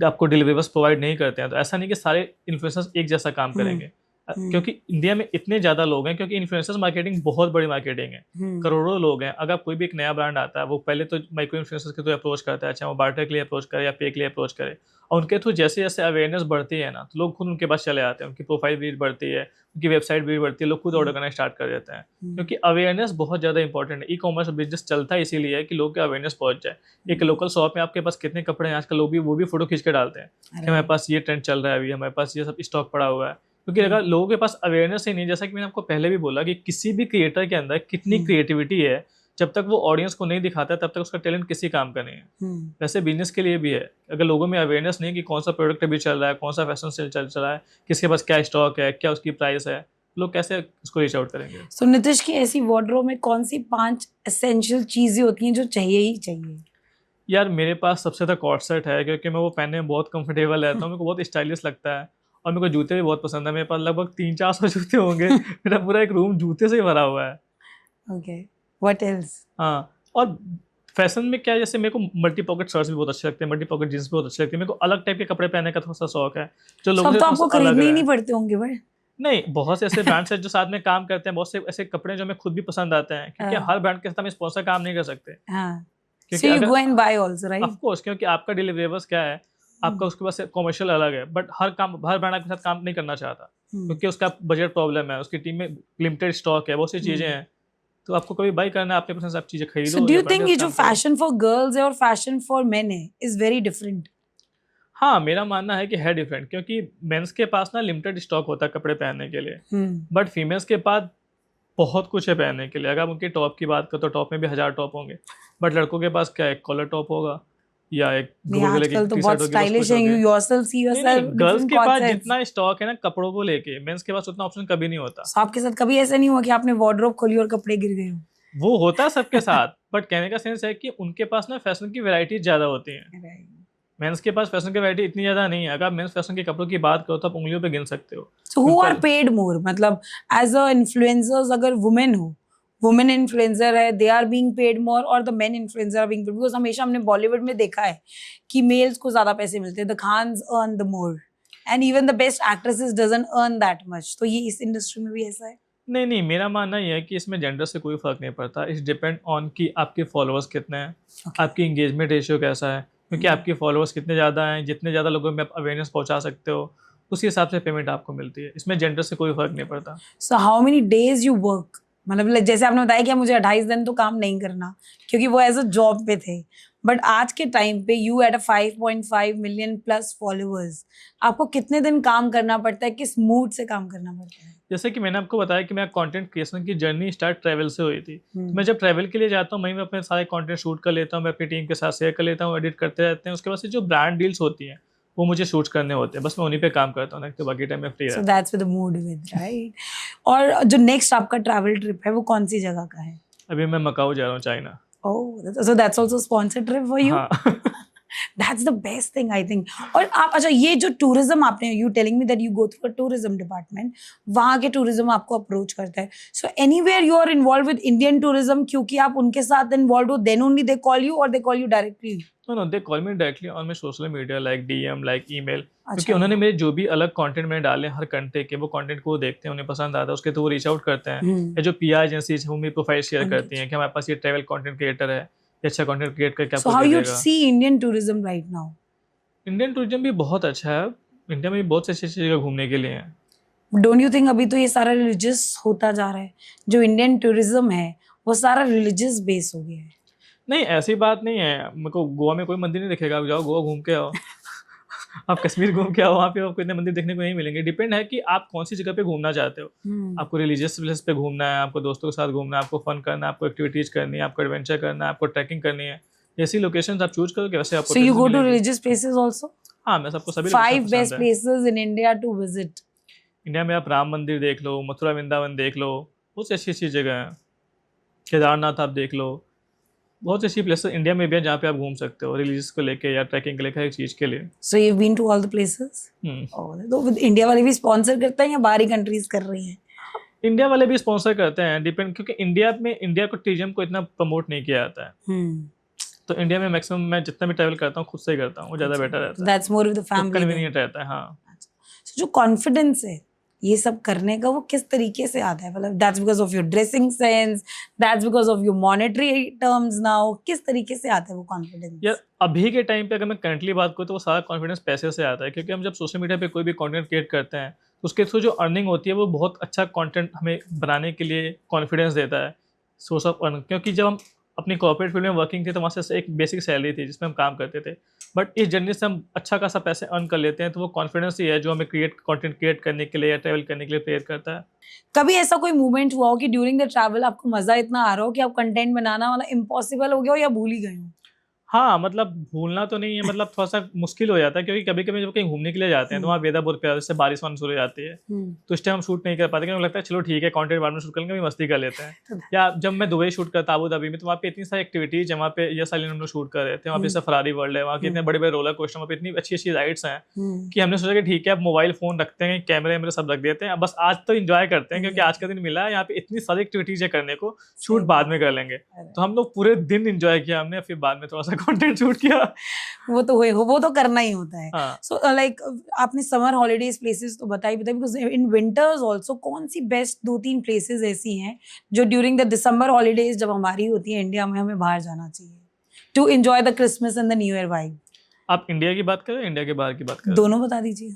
आपको डिलीवरेबल्स प्रोवाइड नहीं करते हैं, तो ऐसा नहीं कि सारे इन्फ्लुएंसर्स एक जैसा काम करेंगे। क्योंकि इंडिया में इतने ज्यादा लोग हैं, क्योंकि इन्फ्लुएंसर्स मार्केटिंग बहुत बड़ी मार्केटिंग है, करोड़ों लोग हैं। अगर कोई भी एक नया ब्रांड आता है, वो पहले तो माइक्रो इन्फ्लुएंसर्स के थ्रू अप्रोच करता है, चाहे वो बार्टर के लिए अप्रोच करे या पे के लिए अप्रोच करे, और उनके थ्रू जैसे जैसे अवेयरनेस बढ़ती है ना, तो लोग खुद उनके पास चले आते हैं, उनकी प्रोफाइल भी बढ़ती है, उनकी वेबसाइट भी बढ़ती है, लोग खुद ऑर्डर करना स्टार्ट कर देते हैं। क्योंकि अवेयरनेस बहुत ज़्यादा इंपॉर्टेंट है। ई कॉमर्स बिजनेस चलता है इसीलिए है कि लोग के अवेयरनेस पहुंच जाए। एक लोकल शॉप में आपके पास कितने कपड़े हैं आजकल, लोग भी वो भी फोटो खींच के डालते हैं कि हमारे पास ये ट्रेंड चल रहा है, अभी हमारे पास ये सब स्टॉक पड़ा हुआ है। क्योंकि अगर लोगों के पास अवेयरनेस ही नहीं, जैसा कि मैंने आपको पहले भी बोला कि किसी भी क्रिएटर के अंदर कितनी क्रिएटिविटी है, जब तक वो ऑडियंस को नहीं दिखाता है तब तक उसका टैलेंट किसी काम का नहीं है। वैसे बिजनेस के लिए भी है, अगर लोगों में अवेयरनेस नहीं कि कौन सा प्रोडक्ट अभी चल रहा है, कौन सा फैशन सेल चल रहा है, किसके पास क्या स्टॉक है, क्या उसकी प्राइस है, लोग कैसे उसको रीच आउट करेंगे। सो नितिश की ऐसी वार्डरोब में कौन सी 5 एसेंशियल चीजें होती हैं जो चाहिए ही चाहिए? यार मेरे पास सबसे ज़्यादा कॉर्ड सेट है, क्योंकि मैं वो पहनने में बहुत कंफर्टेबल रहता हूँ, मेरे को बहुत स्टाइलिश लगता है, और मेरे को जूते भी बहुत पसंद है। मेरे पास लगभग 300-400 जूते होंगे। मेरा पूरा एक रूम जूते से ही भरा हुआ है। Okay, what else? हाँ, और फैशन में क्या है, जैसे मेरे को मल्टी पॉकेट शर्ट्स भी बहुत अच्छे लगते हैं, मल्टी पॉकेट जींस भी बहुत अच्छी लगती है। मेरे को अलग टाइप के कपड़े पहनने का थोड़ा सा शौक है, जो लोगों सब से तो आपको थोड़ा सा अलग खरीदने ही है। नहीं पड़ते होंगे बट नहीं, बहुत से ऐसे ब्रांड्स हैं जो साथ में काम करते हैं, बहुत से ऐसे कपड़े जो हमें खुद भी पसंद आते हैं, क्योंकि हर ब्रांड के साथ हम स्पॉन्सर काम नहीं कर सकते। हाँ, क्योंकि so you go and buy also, right? Of course, क्योंकि आपका डिलीवरेबल्स क्या है, आपका उसके पास कमर्शियल अलग है, बट हर ब्रांड आपके साथ काम नहीं करना चाहता, क्योंकि उसका बजट प्रॉब्लम है, उसकी टीम में लिमिटेड स्टॉक है, बहुत सी चीजें हैं। तो आपको कभी बाई करना है, अपने पसंद से आप चीजें खरीदो। So do you think ये जो फैशन फॉर गर्ल्स है और फैशन फॉर मेन है इज वेरी डिफरेंट? हाँ, मेरा मानना है कि है डिफरेंट, क्योंकि मेंस के पास ना लिमिटेड स्टॉक होता है कपड़े पहनने के लिए, बट फीमेल्स के पास बहुत कुछ है पहनने के लिए। अगर आप उनके टॉप की बात करो तो टॉप में भी 1000 टॉप होंगे, बट लड़कों के पास क्या है, कॉलर टॉप होगा या एक गले की तो बहुत स्टाइलिश है, you yourself see yourself. Girls के पास जितना स्टॉक है ना कपड़ों को लेके, मेंस के पास उतना ऑप्शन कभी नहीं होता। तो आपके साथ कभी ऐसा नहीं हुआ कि आपने वार्डरोब खोली और कपड़े गिर गए हो? वो होता है सबके साथ, बट कहने का सेंस है कि उनके पास ना फैशन की वैरायटी ज्यादा होती है। मेंस के पास फैशन की वैरायटी इतनी ज्यादा नहीं है। अगर मेंस फैशन के कपड़ों की बात करो तो आप उंगलियों पे गिन सकते हो। So who are paid more? मतलब एज अ इन्फ्लुएंसर्स अगर वुमेन हो, वुमेन इन्फ्लुएंसर है, they are being paid more, और the men influencer are being paid? Because हमेशा हमने बॉलीवुड में देखा है कि मेल्स को ज्यादा पैसे मिलते हैं, the Khans earn the more and even the best actresses doesn't earn that much. तो ये इस इंडस्ट्री में भी ऐसा है? नहीं, मेरा मानना ये है कि इसमें जेंडर से कोई फर्क नहीं पड़ता। इट्स डिपेंड ऑन कि आपके फॉलोअर्स कितने हैं, आपकी इंगेजमेंट रेशियो कैसा है, क्योंकि आपके फॉलोअर्स कितने ज़्यादा हैं, जितने ज़्यादा लोगों में आप अवेयरनेस पहुंचा सकते हो, उसी हिसाब से पेमेंट आपको मिलती है। इसमें जेंडर से कोई फर्क नहीं पड़ता। So how many days you work मतलब जैसे आपने बताया कि मुझे 28 दिन तो काम नहीं करना, क्योंकि वो एज अ जॉब पे थे, बट आज के टाइम पे you at a 5.5 million plus followers, आपको कितने दिन काम करना पड़ता है, किस मूड से काम करना पड़ता है? जैसे कि मैंने आपको बताया कि मैं कंटेंट क्रिएशन की जर्नी स्टार्ट ट्रैवल से हुई थी। तो मैं जब ट्रैवल के लिए जाता हूँ, मैं अपने सारे कंटेंट शूट कर लेता हूँ, मैं अपनी टीम के साथ शेयर कर लेता हूँ, एडिट करते रहते हैं। उसके बाद से जो ब्रांड डील्स होती हैं वो मुझे शूट करने होते हैं, बस मैं उन्हीं पे काम करता हूँ, तो बाकी टाइम में फ्री सो रहता that's with the mood with, right? और जो नेक्स्ट आपका ट्रैवल ट्रिप है वो कौन सी जगह का है? हूँ। अभी मैं मकाऊ जा रहा हूँ, China. Oh, so that's also sponsored trip for you? हाँ। That's the best thing I think. और आप, अच्छा, ये जो टूरिज्म आपने, you telling me that you go through a tourism department, वहाँ के टूरिज्म आपको अप्रोच करता है, so anywhere you are involve with Indian tourism, क्योंकि आप उनके साथ इन्वॉल्व हो, then only they call you और they call you directly? No, they call me directly on my social media, like DM, like email. क्योंकि अच्छा। उन्होंने मेरे जो भी अलग कंटेंट मैंने डाले हर कंटेंट के, वो कंटेंट को वो देखते हैं, उन्हें पसंद आता है, उसके तो वो रीच आउट करते हैं। या जो पीआर एजेंसीज हैं वो मेरी प्रोफाइल शेयर करती हैं कि हमारे पास ये ट्रैवल कंटेंट क्रिएटर है, ये अच्छा कंटेंट क्रिएट करके सो आपको हाउ दे यू देगा। See Indian tourism right now? Indian tourism भी बहुत अच्छा है। इंडिया में भी बहुत सी अच्छी जगह घूमने के लिए हैं। डोंट यू थिंक अभी तो ये सारा रिलीजियस होता जा रहा है, जो इंडियन टूरिज्म है वो सारा रिलीजियस बेस हो गया है? नहीं, ऐसी बात नहीं है। मेरे को गोवा में कोई मंदिर नहीं दिखेगा, आप जाओ गोवा घूम के आओ। आप कश्मीर घूम के आओ, वहाँ पे आपको इतने मंदिर देखने को नहीं मिलेंगे। डिपेंड है कि आप कौन सी जगह पे घूमना चाहते हो। आपको रिलीजियस प्लेस पे घूमना है, आपको दोस्तों के साथ घूमना है, आपको फन करना है, आपको एक्टिविटीज करनी है, आपको एडवेंचर करना है, आपको ट्रैकिंग करनी है, ऐसी लोकेशंस आप चूज करोगे वैसे आपको सो यू गो टू मिलेंगी। Religious places also? हाँ, मैं सबको सभी 5 लोकेशन बेस्ट पसंद है। Places in India to visit? India में आप राम मंदिर देख लो, मथुरा वृंदावन देख लो, बहुत सी अच्छी अच्छी जगह है। केदारनाथ आप देख लो, बहुत अच्छी प्लेसेस इंडिया में भी है जहाँ पे आप घूम सकते हो, रिलीजियस को लेके या ट्रैकिंग के लेकर, एक चीज़ के लिए। So you been to all the places? तो विद इंडिया वाले भी स्पॉन्सर करते हैं या बाहरी कंट्रीज कर रही हैं? इंडिया वाले भी स्पॉन्सर करते हैं, डिपेंड, क्योंकि इंडिया को टूरिज्म को इतना प्रमोट नहीं किया जाता है। तो इंडिया में मैक्सिमम मैं जितना भी ट्रैवल करता हूँ खुद से ही करता हूँ, वो ज़्यादा बेटर रहता है। That's more with the family, convenient रहता है। हाँ। जो कॉन्फिडेंस है ये सब करने का, वो किस तरीके से आता है? मतलब that's because of your dressing sense, that's because of your monetary terms now, किस तरीके से आता है वो कॉन्फिडेंस? यार अभी के टाइम पे अगर मैं करंटली बात करूँ तो वो सारा कॉन्फिडेंस पैसे से आता है, क्योंकि हम जब सोशल मीडिया पे कोई भी कंटेंट क्रिएट करते हैं तो उसके थ्रू जो अर्निंग होती है वो बहुत अच्छा कंटेंट हमें बनाने के लिए कॉन्फिडेंस देता है, सोर्स ऑफ अर्न। क्योंकि जब हम अपनी कॉर्पोरेट फील्ड में वर्किंग थे तो वहाँ से एक बेसिक सैलरी थी जिसमें हम काम करते थे, बट इस जर्नी से हम अच्छा खासा पैसे अर्न कर लेते हैं। तो वो कॉन्फिडेंस ही है जो हमें कंटेंट क्रिएट करने के लिए या ट्रैवल करने के लिए प्रेयर करता है। कभी ऐसा कोई मूवमेंट हुआ हो कि ड्यूरिंग द ट्रैवल आपको मजा इतना आ रहा हो कि आप कंटेंट बनाना वाला इम्पॉसिबल हो गया हो या भूल ही गए हो? हाँ, मतलब भूलना तो नहीं है, मतलब थोड़ा-सा मुश्किल हो जाता है, क्योंकि कभी-कभी जब कहीं घूमने के लिए जाते हैं तो वहाँ वेदर बहुत प्यारा, जैसे बारिश वारिश शुरू हो जाती है, तो इस टाइम हम शूट नहीं कर पाते, क्योंकि लगता है चलो ठीक है कंटेंट बाद में शूट करेंगे, अभी मस्ती कर लेते हैं। या जब मैं दुबई शूट करता अबू धाबी में, तो वहाँ पे इतनी सारी एक्टिविटीज़ है, वहाँ पे ये साइलेंट हम लोग शूट कर रहे थे, वहाँ पे सफारी वर्ल्ड है, वहाँ के इतने बड़े-बड़े रोलर कोस्टर, वहाँ पे इतनी अच्छी-अच्छी राइड्स हैं कि हमने सोचा कि ठीक है अब मोबाइल फ़ोन रखते हैं, कैमरे वैमरे सब रख देते हैं, बस आज तो एंजॉय करते हैं, क्योंकि आज का दिन मिला है, यहाँ पे इतनी सारी एक्टिविटीज़ है करने को, शूट बाद में कर लेंगे। तो हम लोग पूरे दिन एंजॉय किया हमने, फिर बाद में थोड़ा-सा कंटेंट शूट किया। वो तो वो तो करना ही होता है। हाँ। सो लाइक आपने समर हॉलीडेज प्लेसेस तो बताई बिकॉज इन विंटर्स आल्सो कौन सी बेस्ट 2-3 प्लेसेस ऐसी हैं जो ड्यूरिंग द दिसंबर हॉलीडेज जब हमारी होती है इंडिया में, हमें बाहर जाना चाहिए to enjoy the Christmas and the new year vibe? आप इंडिया की बात करें, इंडिया के बाहर की बात करें? दोनों बता दीजिए।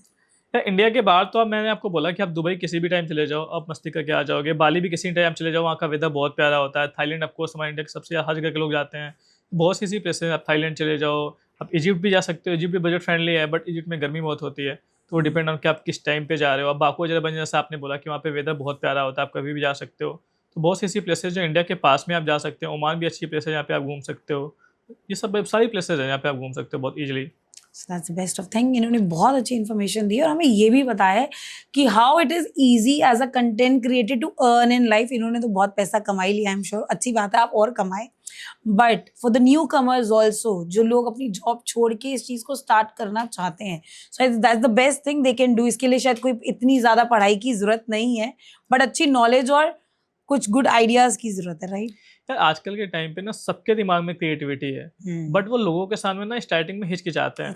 इंडिया के बाहर तो अब मैंने आपको बोला कि आप दुबई किसी भी टाइम चले जाओ, आप मस्ती करके आ जाओगे। बाली भी किसी टाइम चले जाओ, वहाँ का वेदर बहुत प्यारा होता है। थाईलैंड ऑफकोर्स हमारे इंडिया के सबसे हर जगह के लोग जाते हैं, बहुत सी प्लेसेस, आप थाईलैंड चले जाओ, आप इजिप्ट भी जा सकते हो। इजिप्ट भी बजट फ्रेंडली है, बट इजिप्ट में गर्मी बहुत होती है, तो वो डिपेंड ऑन कि आप किस टाइम पे जा रहे हो। अब बाकू अजरबैजान जैसा आपने बोला कि वहाँ पे वेदर बहुत प्यारा होता है, आप कभी भी जा सकते हो। तो बहुत सी ऐसी प्लेसेस जो इंडिया के पास में आप जा सकते हो। ओमान भी अच्छी प्लेस है जहाँ पे आप घूम सकते हो। ये सब सारी प्लेसेस हैं जहाँ पे आप घूम सकते हो बहुत easily. So that's the best of thing. इन्होंने बहुत अच्छी इन्फॉर्मेशन दी और हमें ये भी बताया है कि how it is easy as a content creator to earn in life. इन्होंने तो बहुत पैसा कमाई लिया, आई एम श्योर, अच्छी बात है, आप और कमाए। But for the new commerce also, जो लोग अपनी जॉब छोड़ के इस चीज को स्टार्ट करना चाहते हैं, so that's the best thing they can do. इसके लिए शायद कोई इतनी ज्यादा पढ़ाई की जरूरत नहीं है, बट अच्छी नॉलेज और कुछ गुड आइडियाज की जरूरत है, राइट? यार आजकल के टाइम पे ना सबके दिमाग में क्रिएटिविटी है, बट वो लोगों के सामने ना स्टार्टिंग में हिचकिचाते हैं,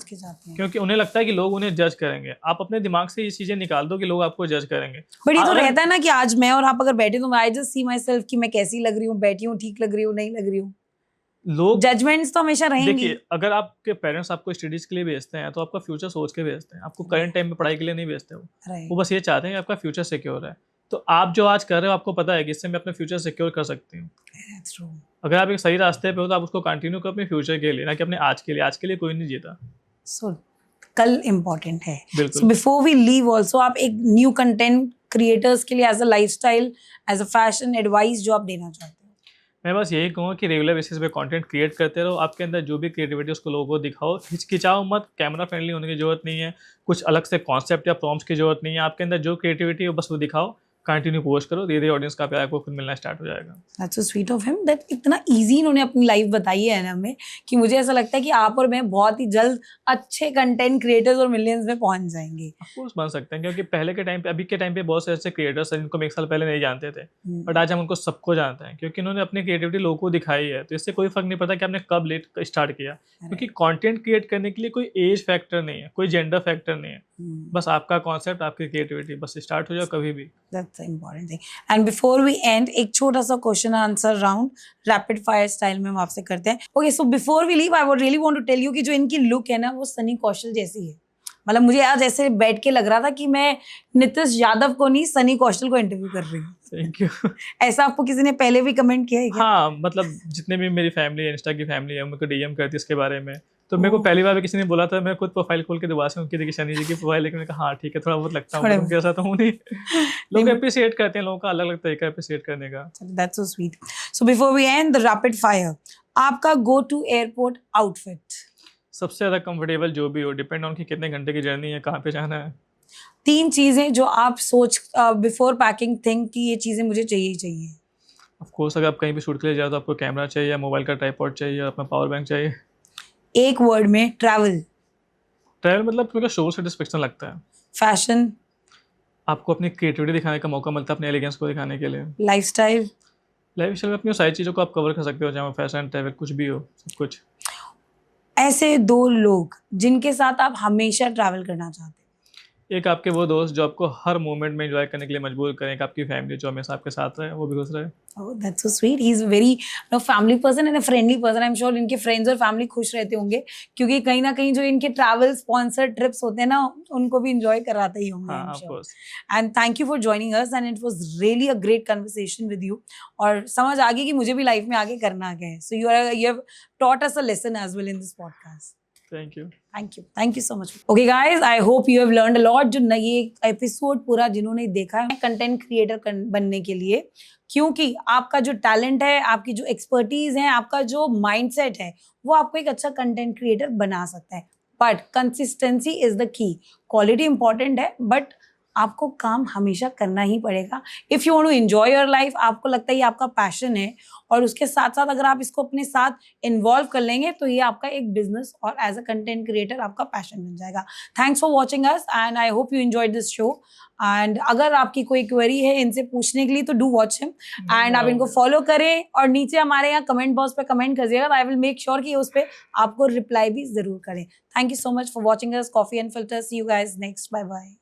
क्योंकि उन्हें लगता है कि लोग उन्हें जज करेंगे। आप अपने दिमाग से ये चीजें निकाल दो कि लोग आपको जज करेंगे। बट ये तो रहता है ना कि आज मैं और आप अगर बैठे तो I just see my self कि मैं कैसी लग रही हूँ, बैठी हूँ, ठीक लग रही हूँ, नहीं लग रही हूँ। लोग जजमेंट्स तो हमेशा रहेंगे। देखिए, अगर आपके पेरेंट्स आपको स्टडीज के लिए भेजते हैं तो आपका फ्यूचर सोच के भेजते हैं, आपको करंट टाइम में पढ़ाई के लिए नहीं भेजते। वो बस ये चाहते हैं कि आपका फ्यूचर सिक्योर है। तो आप जो आज कर रहे हो आपको पता है कि इससे मैं अपना फ्यूचर सिक्योर कर सकती हूँ। That's true. अगर आप एक सही रास्ते पे हो तो आप उसको कंटिन्यू करो अपने फ्यूचर के लिए, ना कि अपने आज के लिए। आज के लिए कोई नहीं जीता। So कल इम्पोर्टेंट है। बिल्कुल। So before we leave also आप एक न्यू कंटेंट क्रिएटर्स के लिए as a lifestyle, as a fashion advice जो आप देना चाहते हो? मैं बस यही कहूँगा कि रेगुलर बेसिस पे कंटेंट क्रिएट करते रहो। आपके अंदर जो भी क्रिएटिविटी है उसको लोगों को दिखाओ। हिचकिचाओ मत। कैमरा फ्रेंडली होने की ज़रूरत नहीं है। कुछ अलग से कॉन्सेप्ट या प्रॉम्प्ट्स की ज़रूरत नहीं है। आपके अंदर जो क्रिएटिविटी है बस वो दिखाओ। कंटिन्यू पोस्ट करो। धीरे-धीरे ऑडियंस का प्यार आपको खुद मिलना स्टार्ट हो जाएगा। That's so sweet of him that इतना ईजी इन्होंने अपनी लाइफ बताई है ना हमें, कि मुझे ऐसा लगता है कि आप और मैं बहुत ही जल्द अच्छे कंटेंट क्रिएटर्स और मिलियंस में पहुंच जाएंगे। ऑफ कोर्स बन सकते हैं, क्योंकि पहले के टाइम पे, अभी के टाइम पे बहुत से ऐसे क्रिएटर्स हैं जिनको हम 1 साल पहले नहीं जानते थे, बट आज हम उनको सबको जानते हैं क्योंकि इन्होंने अपनी क्रिएटिविटी लोगों को दिखाई है। तो इससे कोई फर्क नहीं पड़ता कि आपने कब लेट स्टार्ट किया, क्योंकि कंटेंट क्रिएट करने के लिए कोई एज फैक्टर नहीं है, कोई जेंडर फैक्टर नहीं है। बस आपका कॉन्सेप्ट, आपकी क्रिएटिविटी, बस स्टार्ट हो जाओ कभी भी। That's the important thing. And before we end, एक छोटा सा question answer round rapid fire style में हम आपसे करते हैं। Okay, so before we leave I would really want to tell you कि जो इनकी लुक है ना वो सनी कौशल जैसी है। मतलब मुझे आज ऐसे बैठ के लग रहा था कि मैं नीतीश यादव को नहीं, सनी कौशल को इंटरव्यू कर रही हूँ। Thank you. ऐसा आपको किसी ने पहले भी कमेंट किया है क्या? हाँ, मतलब जितने भी मेरी फैमिली, इंस्टा की फैमिली है, मेरे को डीएम करती है इसके बारे में। तो मेरे को पहली बार भी किसी ने बोला था, मैं खुद प्रोफाइल खोल के दोबारा से उनकी देखी शनि जी की प्रोफाइल, लेकिन मैंने कहा हाँ ठीक है, थोड़ा बहुत लगता हूँ, उनके ऐसा तो हूँ नहीं। लोग अप्रिशिएट करते हैं, लोगों का अलग अलग तरीका अप्रिशिएट करने का। That's so sweet. So before we end the rapid fire, आपका go to airport outfit? सबसे ज़्यादा कंफर्टेबल जो भी हो, डिपेंड ऑन कि कितने घंटे की जर्नी है, कहाँ पे जाना है। 3 चीजें जो आप सोच बिफोर पैकिंग थिंक कि ये चीजें मुझे चाहिए ही चाहिए। ऑफ कोर्स अगर आप कहीं भी शूट के लिए जाओ तो आपको कैमरा चाहिए, मोबाइल का ट्राइपॉड चाहिए, अपना पावर बैंक चाहिए। एक वर्ड में ट्रैवल। ट्रैवल मतलब मेरा शो सेटिस्फेक्शन लगता है। फैशन। आपको अपनी क्रिएटिविटी दिखाने का मौका मिलता है, अपने एलिगेंस को दिखाने के लिए। लाइफस्टाइल। लाइफस्टाइल में अपनी सारी चीज़ों को आप कवर कर सकते हो, चाहे वो फैशन, ट्रैवल, कुछ भी हो, सब कुछ। ऐसे 2 लोग जिनके साथ आप हमेशा ट्रैवल करना चाहते हैं। एक आपके वो दोस्त जो आपको हर मोमेंट में एंजॉय करने के लिए मजबूर करें, एक आपकी फैमिली जो हमेशा आपके साथ रहे, वो भी खुश रहे। Oh, that's so sweet. He's a very family person and a friendly person. I'm sure इनके friends और family खुश रहते होंगे, क्योंकि कहीं ना कहीं जो इनके travel sponsored trips होते हैं ना, उनको भी enjoy कराते ही होंगे। हाँ, I'm of sure. course. And thank you for joining us and it was really a great conversation with you. और समझ आ गई कि मुझे भी लाइफ में आगे करना क्या है। So you have taught us a lesson as well in this podcast. Thank you. Thank you so much. Okay guys, I hope you have learned a lot. जो ये एपिसोड पूरा जिन्होंने देखा है कंटेंट क्रिएटर बनने के लिए, क्योंकि आपका जो टैलेंट है, आपकी जो एक्सपर्टीज है, आपका जो माइंडसेट है, वो आपको एक अच्छा कंटेंट क्रिएटर बना सकता है। But consistency is the key. Quality important है, बट आपको काम हमेशा करना ही पड़ेगा। If you want to enjoy your life, आपको लगता है ये आपका पैशन है और उसके साथ साथ अगर आप इसको अपने साथ इन्वॉल्व कर लेंगे तो ये आपका एक बिजनेस और एज अ कंटेंट क्रिएटर आपका पैशन बन जाएगा। Thanks for watching us and I hope you enjoyed this show. And अगर आपकी कोई क्वेरी है इनसे पूछने के लिए तो डू वॉच हिम एंड आप इनको फॉलो करें और नीचे हमारे यहाँ कमेंट बॉक्स पे कमेंट करिएगा। आई विल मेक श्योर कि उस पर आपको रिप्लाई भी जरूर करें। Thank you so much for watching us. Coffee and filter. See you guys next. Bye bye.